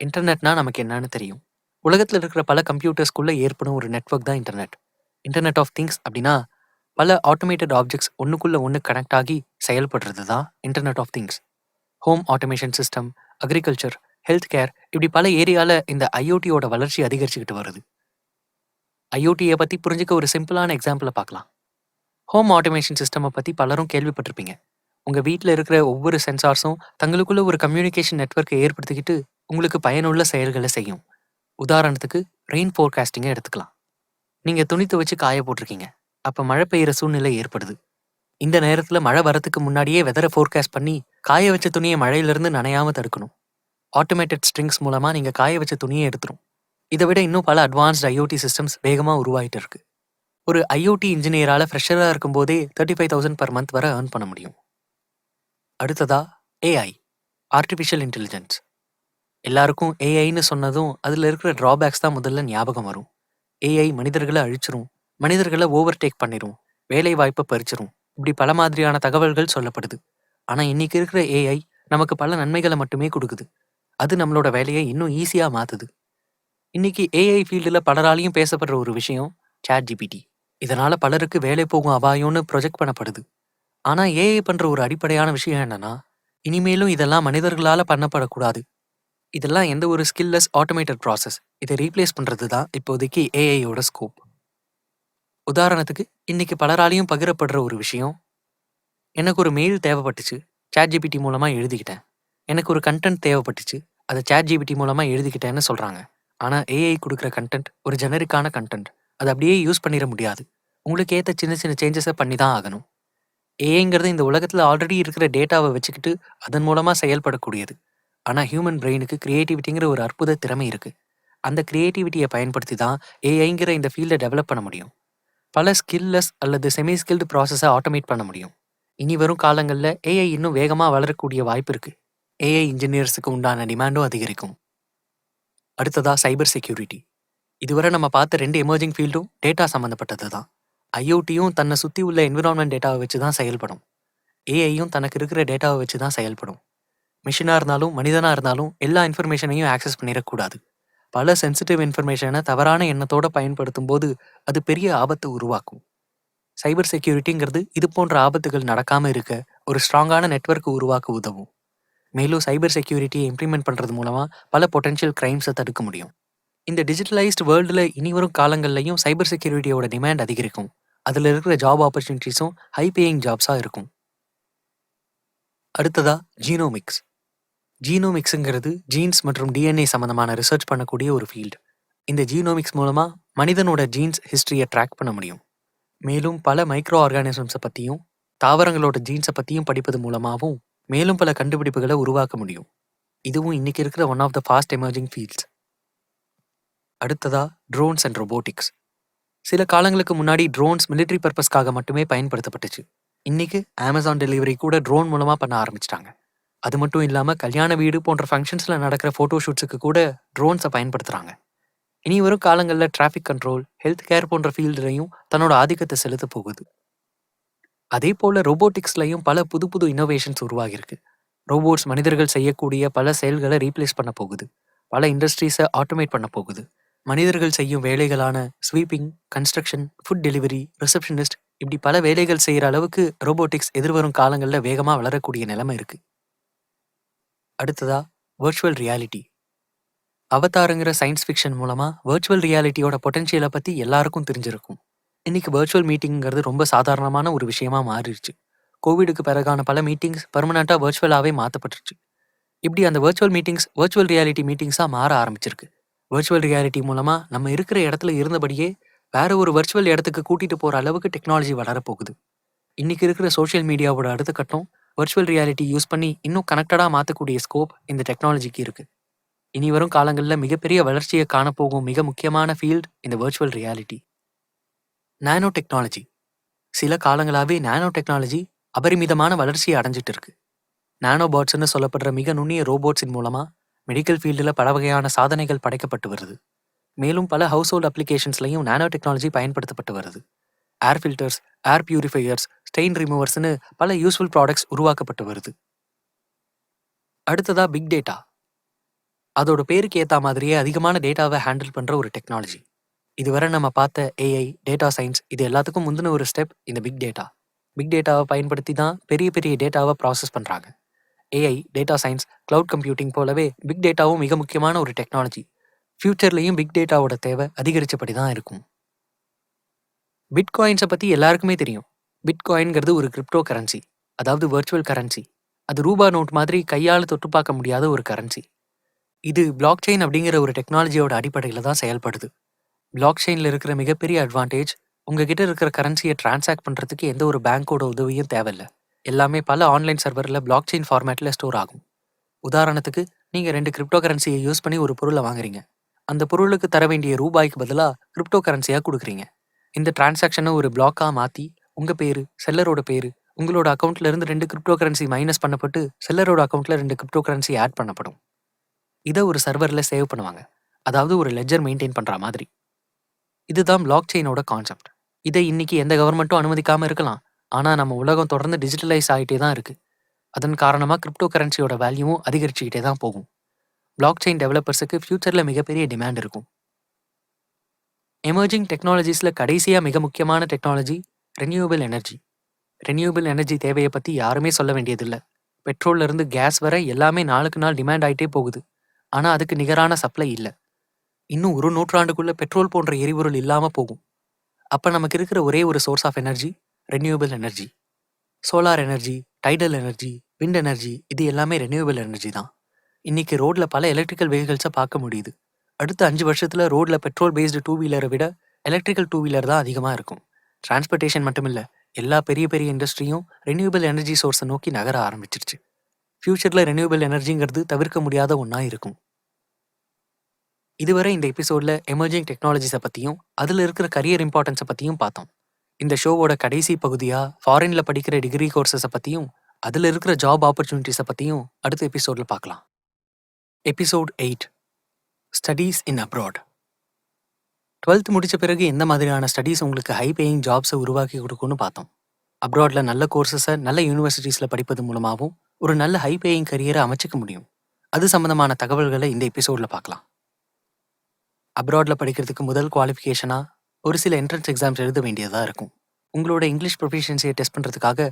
இன்டர்நெட்னா நமக்கு என்னன்னு தெரியும். உலகத்தில் இருக்கிற பல கம்ப்யூட்டர்ஸ்குள்ள ஏற்படும் ஒரு நெட்வொர்க் தான் இன்டர்நெட். இன்டர்நெட் ஆஃப் திங்ஸ் அப்படின்னா பல ஆட்டோமேட்டட் ஆப்ஜெக்ட்ஸ் ஒன்றுக்குள்ள ஒன்று கனெக்ட் ஆகி செயல்படுறது தான் internet of things. Home automation system, agriculture, health care இப்படி பல ஏரியாவில் இந்த ஐஓடியோட வளர்ச்சி அதிகரிச்சுக்கிட்டு வருது. ஐஓடியை பற்றி புரிஞ்சுக்க ஒரு சிம்பிளான எக்ஸாம்பிளை பார்க்கலாம். ஹோம் ஆட்டோமேஷன் சிஸ்டமை பற்றி பலரும் கேள்விப்பட்டிருப்பீங்க. உங்கள் வீட்டில் இருக்கிற ஒவ்வொரு சென்சார்ஸும் தங்களுக்குள்ள ஒரு கம்யூனிகேஷன் நெட்வொர்க்கை ஏற்படுத்திக்கிட்டு உங்களுக்கு பயனுள்ள செயல்களை செய்யும். உதாரணத்துக்கு ரெயின் ஃபோர்காஸ்டிங்கை எடுத்துக்கலாம். நீங்கள் துணி துவைச்சு காய போட்டிருக்கீங்க. அப்போ மழை பெய்கிற சூழ்நிலை ஏற்படுது. இந்த நேரத்தில் மழை வரத்துக்கு முன்னாடியே வெதரை ஃபோர்காஸ்ட் பண்ணி காய வச்ச துணியை மழையிலிருந்து நனையாமல் தடுக்கணும். ஆட்டோமேட்டட் ஸ்ட்ரிங்ஸ் மூலமாக நீங்கள் காய வச்ச துணியை எடுத்துரும். இதை விட இன்னும் பல அட்வான்ஸ்ட் ஐஓடி சிஸ்டம்ஸ் வேகமாக உருவாகிட்டு இருக்கு. ஒரு ஐஓடி இன்ஜினியரால் ஃப்ரெஷராக இருக்கும்போதே 35,000 per month வரை ஏர்ன் பண்ண முடியும். அடுத்ததா ஏஐ, ஆர்டிஃபிஷியல் இன்டெலிஜென்ஸ். எல்லாருக்கும் ஏஐன்னு சொன்னதும் அதில் இருக்கிற ட்ராபேக்ஸ் தான் முதல்ல ஞாபகம் வரும். ஏஐ மனிதர்களை அழிச்சிரும், மனிதர்களை ஓவர்டேக் பண்ணிரும், வேலை வாய்ப்பை பறிச்சிரும், இப்படி பல மாதிரியான தகவல்கள் சொல்லப்படுது. ஆனால் இன்னைக்கு இருக்கிற ஏஐ நமக்கு பல நன்மைகளை மட்டுமே கொடுக்குது. அது நம்மளோட வேலையை இன்னும் ஈஸியாக மாற்றுது. இன்னைக்கு ஏஐ ஃபீல்டில் பலராலையும் பேசப்படுற ஒரு விஷயம் ChatGPT. இதனால பலருக்கு வேலை போகும் அபாயம்னு ப்ரொஜெக்ட் பண்ணப்படுது. ஆனால் ஏஐ பண்ணுற ஒரு அடிப்படையான விஷயம் என்னன்னா, இனிமேலும் இதெல்லாம் மனிதர்களால் பண்ணப்படக்கூடாது. இதெல்லாம் எந்த ஒரு ஸ்கில்லெஸ் ஆட்டோமேட்டட் ப்ராசஸ். இதை ரீப்ளேஸ் பண்ணுறது தான் இப்போதைக்கு ஏஐயோட ஸ்கோப். உதாரணத்துக்கு இன்னைக்கு பலராலையும் பகிரப்படுற ஒரு விஷயம், எனக்கு ஒரு மெயில் தேவைப்பட்டுச்சு, ChatGPT மூலமாக எழுதிக்கிட்டேன். எனக்கு ஒரு கண்டென்ட் தேவைப்பட்டுச்சு, அதை ChatGPT மூலமாக எழுதிக்கிட்டேன்னு சொல்கிறாங்க. ஆனால் ஏஐ கொடுக்குற கண்டென்ட் ஒரு ஜெனரிக்கான கண்டென்ட். அதை அப்படியே யூஸ் பண்ணிட முடியாது. உங்களுக்கு ஏற்ற சின்ன சின்ன சேஞ்சஸை பண்ணி தான் ஆகணும். ஏஐங்கிறது இந்த உலகத்தில் ஆல்ரெடி இருக்கிற டேட்டாவை வச்சுக்கிட்டு அதன் மூலமாக செயல்படக்கூடியது. ஆனா ஹியூமன் பிரெயினுக்கு கிரியேட்டிவிட்டிங்கிற ஒரு அற்புத திறமை இருக்கு. அந்த கிரியேட்டிவிட்டியை பயன்படுத்தி தான் ஏஐங்கிற இந்த ஃபீல்டை டெவலப் பண்ண முடியும். பல ஸ்கில்லெஸ் அல்லது செமி ஸ்கில்டு ப்ராசஸை ஆட்டோமேட் பண்ண முடியும். இனி வரும் காலங்களில் ஏஐ இன்னும் வேகமாக வளரக்கூடிய வாய்ப்பு இருக்கு. ஏஐ இன்ஜினியர்ஸுக்கு உண்டான டிமாண்டும் அதிகரிக்கும். அடுத்ததா சைபர் செக்யூரிட்டி. இதுவரை நம்ம பார்த்த 2 எமர்ஜிங் ஃபீல்டும் டேட்டா சம்மந்தப்பட்டது தான். ஐஓடியும் தன்னை சுற்றி உள்ள என்விரான்மெண்ட் டேட்டாவை வச்சு தான் செயல்படும். ஏஐயும் தனக்கு இருக்கிற டேட்டாவை வச்சு தான் செயல்படும். மிஷினாக இருந்தாலும் மனிதனாக இருந்தாலும் எல்லா இன்ஃபர்மேஷனையும் ஆக்சஸ் பண்ணிடக்கூடாது. பல சென்சிட்டிவ் இன்ஃபர்மேஷனை தவறான எண்ணத்தோட பயன்படுத்தும் போது அது பெரிய ஆபத்தை உருவாக்கும். சைபர் செக்யூரிட்டிங்கிறது இது போன்ற ஆபத்துகள் நடக்காமல் இருக்க ஒரு ஸ்ட்ராங்கான நெட்வொர்க் உருவாக்க உதவும். மேலும் சைபர் செக்யூரிட்டியை இம்ப்ளிமெண்ட் பண்ணுறது மூலமாக பல பொட்டென்ஷியல் கிரைம்ஸை தடுக்க முடியும். இந்த டிஜிட்டலைஸ்டு வேர்ல்டில் இனி வரும் காலங்கள்லையும் சைபர் செக்யூரிட்டியோட டிமாண்ட் அதிகரிக்கும். அதில் இருக்கிற ஜாப் ஆப்பர்ச்சுனிட்டிஸும் ஹை பேயிங் ஜாப்ஸாக இருக்கும். அடுத்ததா ஜீனோமிக்ஸ். ஜீனோமிக்ஸுங்கிறது ஜீன்ஸ் மற்றும் டிஎன்ஏ சம்மந்தமான ரிசர்ச் பண்ணக்கூடிய ஒரு ஃபீல்டு. இந்த ஜீனோமிக்ஸ் மூலமாக மனிதனோட ஜீன்ஸ் ஹிஸ்ட்ரியை ட்ராக் பண்ண முடியும். மேலும் பல மைக்ரோ ஆர்கானிசம்ஸை பற்றியும் தாவரங்களோட ஜீன்ஸை பற்றியும் படிப்பது மூலமாகவும் மேலும் பல கண்டுபிடிப்புகளை உருவாக்க முடியும். இதுவும் இன்னைக்கு இருக்கிற one of the fast emerging fields. அடுத்ததா ட்ரோன்ஸ் அண்ட் ரொபோட்டிக்ஸ். சில காலங்களுக்கு முன்னாடி ட்ரோன்ஸ் மிலிட்ரி பர்பஸ்க்காக மட்டுமே பயன்படுத்தப்பட்டுச்சு. இன்னைக்கு அமேசான் டெலிவரி கூட ட்ரோன் மூலமாக பண்ண ஆரம்பிச்சிட்டாங்க. அது மட்டும் இல்லாமல் கல்யாண வீடு போன்ற ஃபங்க்ஷன்ஸில் நடக்கிற ஃபோட்டோ ஷூட்ஸுக்கு கூட ட்ரோன்ஸை பயன்படுத்துகிறாங்க. இனி வரும் காலங்களில் டிராஃபிக் கண்ட்ரோல், ஹெல்த் கேர் போன்ற ஃபீல்டுலையும் தன்னோட ஆதிக்கத்தை செலுத்த போகுது. அதே போல் ரோபோட்டிக்ஸ்லையும் பல புது புது இன்னோவேஷன்ஸ் உருவாகிருக்கு. ரோபோட்ஸ் மனிதர்கள் செய்யக்கூடிய பல செயல்களை ரீப்ளேஸ் பண்ண போகுது. பல இண்டஸ்ட்ரீஸை ஆட்டோமேட் பண்ண போகுது. மனிதர்கள் செய்யும் வேலைகளான sweeping, construction, food delivery, receptionist இப்படி பல வேலைகள் செய்கிற அளவுக்கு ரோபோட்டிக்ஸ் எதிர்வரும் காலங்களில் வேகமாக வளரக்கூடிய நிலைமை இருக்கு. அடுத்ததா வர்ச்சுவல் ரியாலிட்டி. அவதாருங்கிற சயின்ஸ் ஃபிக்ஷன் மூலமாக வர்ச்சுவல் ரியாலிட்டியோட பொட்டன்ஷியலை பற்றி எல்லாருக்கும் தெரிஞ்சிருக்கும். இன்னைக்கு வர்ச்சுவல் மீட்டிங்கிறது ரொம்ப சாதாரணமான ஒரு விஷயமா மாறிடுச்சு. கோவிடுக்கு பிறகான பல மீட்டிங்ஸ் பர்மனெண்ட்டாக வர்ச்சுவலாகவே மாற்றப்பட்டுருச்சு. இப்படி அந்த வர்ச்சுவல் மீட்டிங்ஸ் வர்ச்சுவல் ரியாலிட்டி மீட்டிங்ஸாக மாற ஆரம்பிச்சிருக்கு. வர்ச்சுவல் ரியாலிட்டி மூலமாக நம்ம இருக்கிற இடத்துல இருந்தபடியே வேற ஒரு வர்ச்சுவல் இடத்துக்கு கூட்டிகிட்டு போகிற அளவுக்கு டெக்னாலஜி வளரப்போகுது. இன்னைக்கு இருக்கிற சோஷியல் மீடியாவோட அடுத்த கட்டம் வர்ச்சுவல் ரியாலிட்டி யூஸ் பண்ணி இன்னும் கனெக்டடாக மாற்றக்கூடிய ஸ்கோப் இந்த டெக்னாலஜிக்கு இருக்குது. இனி வரும் காலங்களில் மிகப்பெரிய வளர்ச்சியை காணப்போகும் மிக முக்கியமான ஃபீல்டு இந்த வர்ச்சுவல் ரியாலிட்டி. Nano technology. சில காலங்களாகவே நானோ டெக்னாலஜி அபரிமிதமான வளர்ச்சியை அடைஞ்சிட்டு இருக்கு. நானோ பாட்ஸ்ன்னு சொல்லப்படுற மிக நுண்ணிய ரோபோட்ஸின் மூலமாக மெடிக்கல் ஃபீல்டில் பல வகையான சாதனைகள் படைக்கப்பட்டு வருது. மேலும் பல ஹவுஸ் ஹோல்ட் அப்ளிகேஷன்ஸ்லையும் நானோ டெக்னாலஜி பயன்படுத்தப்பட்டு வருது. ஏர் ஃபில்டர்ஸ், ஏர் பியூரிஃபையர்ஸ், ஸ்டெயின் ரிமூவர்ஸ்னு பல யூஸ்ஃபுல் ப்ராடக்ட்ஸ் உருவாக்கப்பட்டு வருது. அடுத்ததா பிக் டேட்டா. அதோட பேருக்கு ஏற்ற மாதிரியே அதிகமான டேட்டாவை ஹேண்டில் பண்ணுற ஒரு டெக்னாலஜி. இதுவரை நம்ம பார்த்த ஏஐ, டேட்டா சயின்ஸ் இது எல்லாத்துக்கும் முந்தின ஒரு ஸ்டெப் இந்த பிக் டேட்டா. பிக் டேட்டாவை பயன்படுத்தி தான் பெரிய பெரிய டேட்டாவை ப்ராசஸ் பண்ணுறாங்க. AI, data science, cloud computing போலவே பிக் டேட்டாவும் மிக முக்கியமான ஒரு டெக்னாலஜி. ஃபியூச்சர்லையும் பிக் டேட்டாவோட தேவை அதிகரிச்சபடி தான் இருக்கும். பிட்காயின்ஸை பற்றி எல்லாருக்குமே தெரியும். பிட்காயின்கிறது ஒரு கிரிப்டோ கரன்சி, அதாவது வர்ச்சுவல் கரன்சி. அது ரூபா நோட் மாதிரி கையால் தொட்டு பார்க்க முடியாத ஒரு கரன்சி. இது பிளாக் செயின் அப்படிங்கிற ஒரு டெக்னாலஜியோட அடிப்படையில் தான் செயல்படுது. பிளாக் செயினில் இருக்கிற மிகப்பெரிய அட்வான்டேஜ், உங்ககிட்ட இருக்கிற கரன்சியை டிரான்சாக்ட் பண்ணுறதுக்கு எந்த ஒரு பேங்க்கோட உதவியும் தேவையில்லை. எல்லாமே பல ஆன்லைன் சர்வரில் பிளாக் செயின் ஃபார்மேட்டில் ஸ்டோர் ஆகும். உதாரணத்துக்கு நீங்கள் 2 கிரிப்டோ கரன்சியை யூஸ் பண்ணி ஒரு பொருளை வாங்குறீங்க. அந்த பொருளுக்கு தர வேண்டிய ரூபாய்க்கு பதிலாக கிரிப்டோ கரன்சியாக கொடுக்குறீங்க. இந்த டிரான்சாக்ஷனை ஒரு பிளாக்காக மாற்றி உங்கள் பேர், செல்லரோட பேர், உங்களோட அக்கௌண்ட்ல இருந்து 2 கிரிப்டோ கரன்சி மைனஸ் பண்ணப்பட்டு செல்லரோட அக்கௌண்ட்ல 2 கிரிப்டோ கரன்சி ஆட் பண்ணப்படும். இதை ஒரு சர்வரில் சேவ் பண்ணுவாங்க, அதாவது ஒரு லெட்ஜர் மெயின்டைன் பண்ணுற மாதிரி. இதுதான் பிளாக் செயினோட கான்செப்ட். இதை இன்னைக்கு எந்த கவர்மெண்ட்டும் அனுமதிக்காமல் இருக்கலாம். ஆனால் நம்ம உலகம் தொடர்ந்து டிஜிட்டலைஸ் ஆகிட்டே தான் இருக்குது. அதன் காரணமாக கிரிப்டோ கரன்சியோட வேல்யூவும் அதிகரிச்சுக்கிட்டே தான் போகும். பிளாக் செயின் டெவலப்பர்ஸுக்கு ஃபியூச்சரில் மிகப்பெரிய டிமாண்ட் இருக்கும். எமர்ஜிங் டெக்னாலஜிஸில் கடைசியாக மிக முக்கியமான technology renewable energy. Renewable energy தேவையை பற்றி யாருமே சொல்ல வேண்டியதில்லை. பெட்ரோல்லேருந்து கேஸ் வரை எல்லாமே நாளுக்கு நாள் டிமாண்ட் ஆகிட்டே போகுது. ஆனால் அதுக்கு நிகரான சப்ளை இல்லை. இன்னும் ஒரு நூற்றாண்டுக்குள்ளே பெட்ரோல் போன்ற எரிபொருள் இல்லாமல் போகும். அப்போ நமக்கு இருக்கிற ஒரே ஒரு source of energy renewable energy. Solar energy, tidal energy, wind energy இது எல்லாமே ரெனியூவபிள் எனர்ஜி தான். இன்றைக்கி ரோட்டில் பல எலக்ட்ரிக்கல் வெஹிக்கிள்ஸை பார்க்க முடியுது. அடுத்த 5 வருஷத்தில் ரோட்டில் பெட்ரோல் பேஸ்டு 2 வீலரை விட எலக்ட்ரிக்கல் 2 வீலர் தான் அதிகமாக இருக்கும். டிரான்ஸ்போர்ட்டேஷன் மட்டும் இல்லை, எல்லா பெரிய பெரிய இண்டஸ்ட்ரியும் ரெனியூவபிள் எனர்ஜி சோர்ஸை நோக்கி நகர ஆரம்பிச்சிருச்சு. ஃபியூச்சரில் ரெனியூவபிள் எனர்ஜிங்கிறது தவிர்க்க முடியாத ஒன்றா இருக்கும். இதுவரை இந்த எபிசோடில் எமர்ஜிங் டெக்னாலஜிஸை பற்றியும் அதில் இருக்கிற கரியர் இம்பார்ட்டன்ஸை பற்றியும் பார்த்தோம். இந்த ஷோவோட கடைசி பகுதியாக ஃபாரினில் படிக்கிற டிகிரி கோர்சஸை பற்றியும் அதில் இருக்கிற ஜாப் ஆப்பர்ச்சுனிட்டிஸை பற்றியும் அடுத்த எபிசோடில் பார்க்கலாம். எபிசோட் 8 ஸ்டடீஸ் இன் அப்ராட். 12th முடித்த பிறகு எந்த மாதிரியான ஸ்டடீஸ் உங்களுக்கு ஹை பேயிங் ஜாப்ஸை உருவாக்கி கொடுக்கும்னு பார்த்தோம். அப்ராடில் நல்ல கோர்சஸை நல்ல யூனிவர்சிட்டிஸில் படிப்பது மூலமாகவும் ஒரு நல்ல ஹை பேயிங் கரியரை அமைச்சிக்க முடியும். அது சம்மந்தமான தகவல்களை இந்த எபிசோடில் பார்க்கலாம். அப்ராடில் படிக்கிறதுக்கு முதல் குவாலிஃபிகேஷனாக ஒரு சில என்ட்ரன்ஸ் எக்ஸாம்ஸ் எழுத வேண்டியதாக இருக்கும். உங்களோட இங்கிலீஷ் ப்ரொஃபிஷியன்சியை டெஸ்ட் பண்ணுறதுக்காக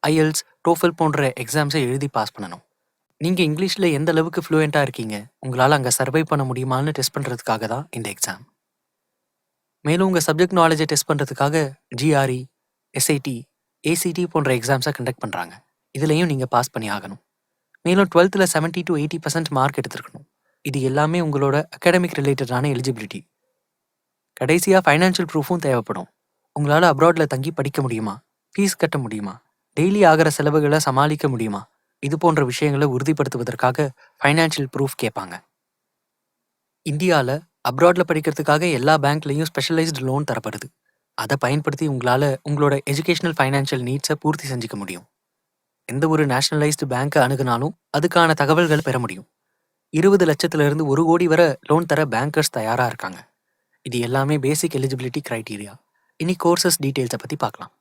ஐஎல்ஸ், டோஃபல் போன்ற எக்ஸாம்ஸை எழுதி பாஸ் பண்ணணும். நீங்கள் இங்கிலீஷில் எந்த அளவுக்கு ஃப்ளூயண்ட்டாக இருக்கீங்க, உங்களால் அங்கே சர்வை பண்ண முடியுமான்னு டெஸ்ட் பண்ணுறதுக்காக தான் இந்த எக்ஸாம். மேலும் உங்கள் சப்ஜெக்ட் நாலேஜை டெஸ்ட் பண்ணுறதுக்காக ஜிஆர்இ, எஸ்ஐடி, ஏசிடி போன்ற எக்ஸாம்ஸை கண்டக்ட் பண்ணுறாங்க. இதுலேயும் நீங்கள் பாஸ் பண்ணி ஆகணும். மேலும் 12th 70 to 80% மார்க் எடுத்துருக்கணும். இது எல்லாமே உங்களோட அகாடமிக் ரிலேட்டடான எலிஜிபிலிட்டி. கடைசியாக ஃபைனான்ஷியல் ப்ரூஃபும் தேவைப்படும். உங்களால் அப்ராடில் தங்கி படிக்க முடியுமா, ஃபீஸ் கட்ட முடியுமா, டெய்லி ஆகிற செலவுகளை சமாளிக்க முடியுமா, இது போன்ற விஷயங்களை உறுதிப்படுத்துவதற்காக ஃபைனான்ஷியல் ப்ரூஃப் கேட்பாங்க. இந்தியாவில் அப்ராடில் படிக்கிறதுக்காக எல்லா பேங்க்லேயும் ஸ்பெஷலைஸ்டு லோன் தரப்படுது. அதை பயன்படுத்தி உங்களால் உங்களோட எஜுகேஷனல் ஃபைனான்ஷியல் நீட்ஸை பூர்த்தி செஞ்சுக்க முடியும். எந்த ஒரு நேஷனலைஸ்டு பேங்க்கை அணுகுனாலும் அதுக்கான தகவல்களை பெற முடியும். 20 லட்சத்திலிருந்து 1 கோடி வரை லோன் தர பேங்கர்ஸ் தயாராக இருக்காங்க. இது எல்லாமே பேசிக் எலிஜிபிலிட்டி க்ரைட்டீரியா. இனி கோர்சஸ் டீட்டெயில்ஸை பற்றி பார்க்கலாம்.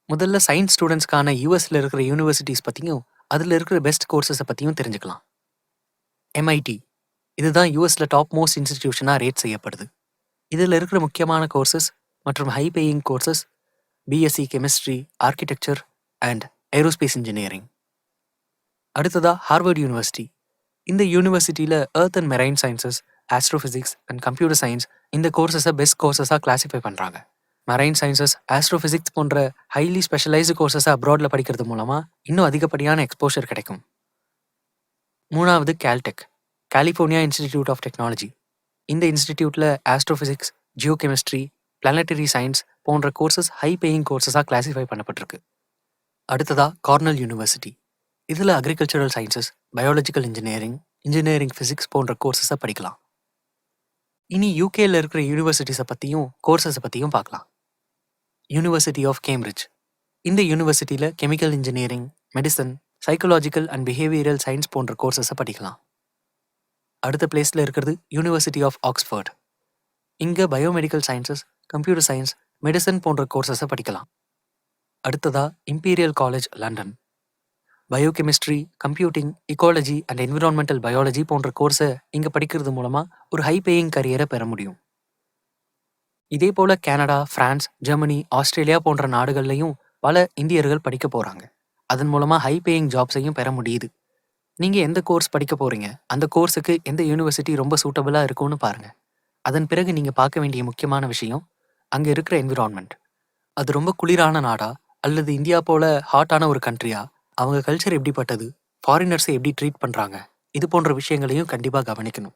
முதல்ல சயின்ஸ் ஸ்டூடெண்ட்ஸ்க்கான யூஎஸில் இருக்கிற யூனிவர்சிட்டிஸ் பற்றியும் அதில் இருக்கிற பெஸ்ட் கோர்சஸை பற்றியும் தெரிஞ்சுக்கலாம். எம்ஐடி இதுதான் யூஎஸில் டாப் மோஸ்ட் இன்ஸ்டிடியூஷனாக ரேட் செய்யப்படுது. இதில் இருக்கிற முக்கியமான கோர்சஸ் மற்றும் high paying courses BSc chemistry, architecture and aerospace engineering. அடுத்ததாக ஹார்வர்ட் யூனிவர்சிட்டி. இந்த யூனிவர்சிட்டியில் earth and marine sciences, astrophysics and computer science இந்த கோர்சஸை பெஸ்ட் கோர்சஸாக கிளாஸிஃபை பண்ணுறாங்க. மெரைன் சயின்சஸ், ஆஸ்ட்ரோஃபிசிக்ஸ் போன்ற ஹைலி ஸ்பெஷலைஸ்டு கோர்சஸை அப்ராடில் படிக்கிறது மூலமாக இன்னும் அதிகப்படியான எக்ஸ்போஷர் கிடைக்கும். மூணாவது Caltech, California Institute of Technology. இந்த இன்ஸ்டிடியூட்டில் ஆஸ்ட்ரோஃபிசிக்ஸ், ஜியோகெமிஸ்ட்ரி, பிளானட்டரி சயின்ஸ் போன்ற கோர்சஸ் ஹை பேயிங் கோர்சஸாக கிளாஸிஃபை பண்ணப்பட்டிருக்கு. அடுத்ததாக கார்னல் யூனிவர்சிட்டி. இதில் agricultural sciences, biological engineering, engineering physics போன்ற கோர்சஸை படிக்கலாம். இனி யூகேயில் இருக்கிற யூனிவர்சிட்டிஸை பற்றியும் கோர்சஸை பற்றியும் பார்க்கலாம். University of Cambridge. இந்த யூனிவர்சிட்டியில் chemical engineering, medicine, psychological and behavioural science போன்ற கோர்சஸை படிக்கலாம். அடுத்த பிளேஸில் இருக்கிறது யூனிவர்சிட்டி ஆஃப் ஆக்ஸ்ஃபோர்ட். இங்கே biomedical sciences, computer science, medicine போன்ற கோர்சஸை படிக்கலாம். அடுத்ததாக Imperial College London. Biochemistry, computing, ecology and environmental biology போன்ற கோர்ஸை இங்கே படிக்கிறது மூலமாக ஒரு ஹை பேயிங் கரியரை பெற முடியும். இதே போல் கனடா, பிரான்ஸ், ஜெர்மனி, ஆஸ்திரேலியா போன்ற நாடுகள்லையும் பல இந்தியர்கள் படிக்க போகிறாங்க. அதன் மூலமாக ஹை பேயிங் ஜாப்ஸையும் பெற முடியுது. நீங்கள் எந்த கோர்ஸ் படிக்க போகிறீங்க, அந்த கோர்ஸுக்கு எந்த யூனிவர்சிட்டி ரொம்ப சூட்டபுளாக இருக்கும்னு பாருங்கள். அதன் பிறகு நீங்கள் பார்க்க வேண்டிய முக்கியமான விஷயம் அங்கே இருக்கிற என்விரான்மெண்ட். அது ரொம்ப குளிரான நாடா அல்லது இந்தியா போல ஹாட்டான ஒரு கண்ட்ரியா, அவங்க கல்ச்சர் எப்படிப்பட்டது, ஃபாரினர்ஸை எப்படி ட்ரீட் பண்ணுறாங்க, இது போன்ற விஷயங்களையும் கண்டிப்பாக கவனிக்கணும்.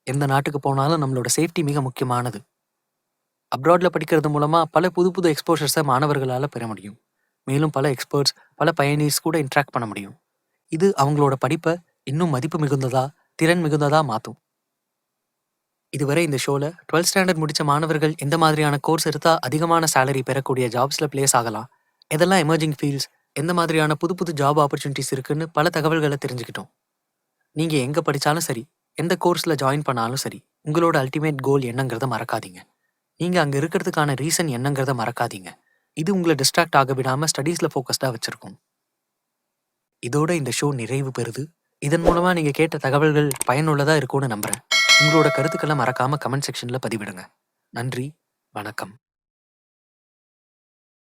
எந்த நாட்டுக்கு போனாலும் நம்மளோட சேஃப்டி மிக முக்கியமானது. அப்ராடில் படிக்கிறது மூலமாக பல புது புது எக்ஸ்போஷர்ஸை மாணவர்களால் பெற முடியும். மேலும் பல எக்ஸ்பர்ட்ஸ், பல பயனீர்ஸ் கூட இன்ட்ராக்ட் பண்ண முடியும். இது அவங்களோட படிப்பை இன்னும் மதிப்பு மிகுந்ததா, திறன் மிகுந்ததா மாற்றும். இதுவரை இந்த ஷோவில் 12th ஸ்டாண்டர்ட் முடித்த மாணவர்கள் எந்த மாதிரியான கோர்ஸ் எடுத்தால் அதிகமான சேலரி பெறக்கூடிய ஜாப்ஸில் பிளேஸ் ஆகலாம், எதெல்லாம் எமர்ஜிங் ஃபீல்ட்ஸ், எந்த மாதிரியான புது புது ஜாப் ஆப்பர்ச்சுனிட்டிஸ் இருக்குன்னு பல தகவல்களை தெரிஞ்சுக்கிட்டோம். நீங்கள் எங்கே படித்தாலும் சரி, எந்த கோர்ஸில் ஜாயின் பண்ணாலும் சரி, உங்களோட அல்டிமேட் கோல் என்னங்கிறத மறக்காதீங்க. நீங்கள் அங்கே இருக்கிறதுக்கான ரீசன் என்னங்கிறத மறக்காதீங்க. இது உங்களை டிஸ்ட்ராக்ட் ஆக விடாமல் ஸ்டடீஸில் ஃபோக்கஸ்டாக வச்சுருக்கும். இதோட இந்த ஷோ நிறைவு பெறுது. இதன் மூலமாக நீங்கள் கேட்ட தகவல்கள் பயனுள்ளதாக இருக்கும்னு நம்புகிறேன். உங்களோட கருத்துக்களை மறக்காமல் கமெண்ட் செக்ஷனில் பதிவிடுங்க. நன்றி, வணக்கம்.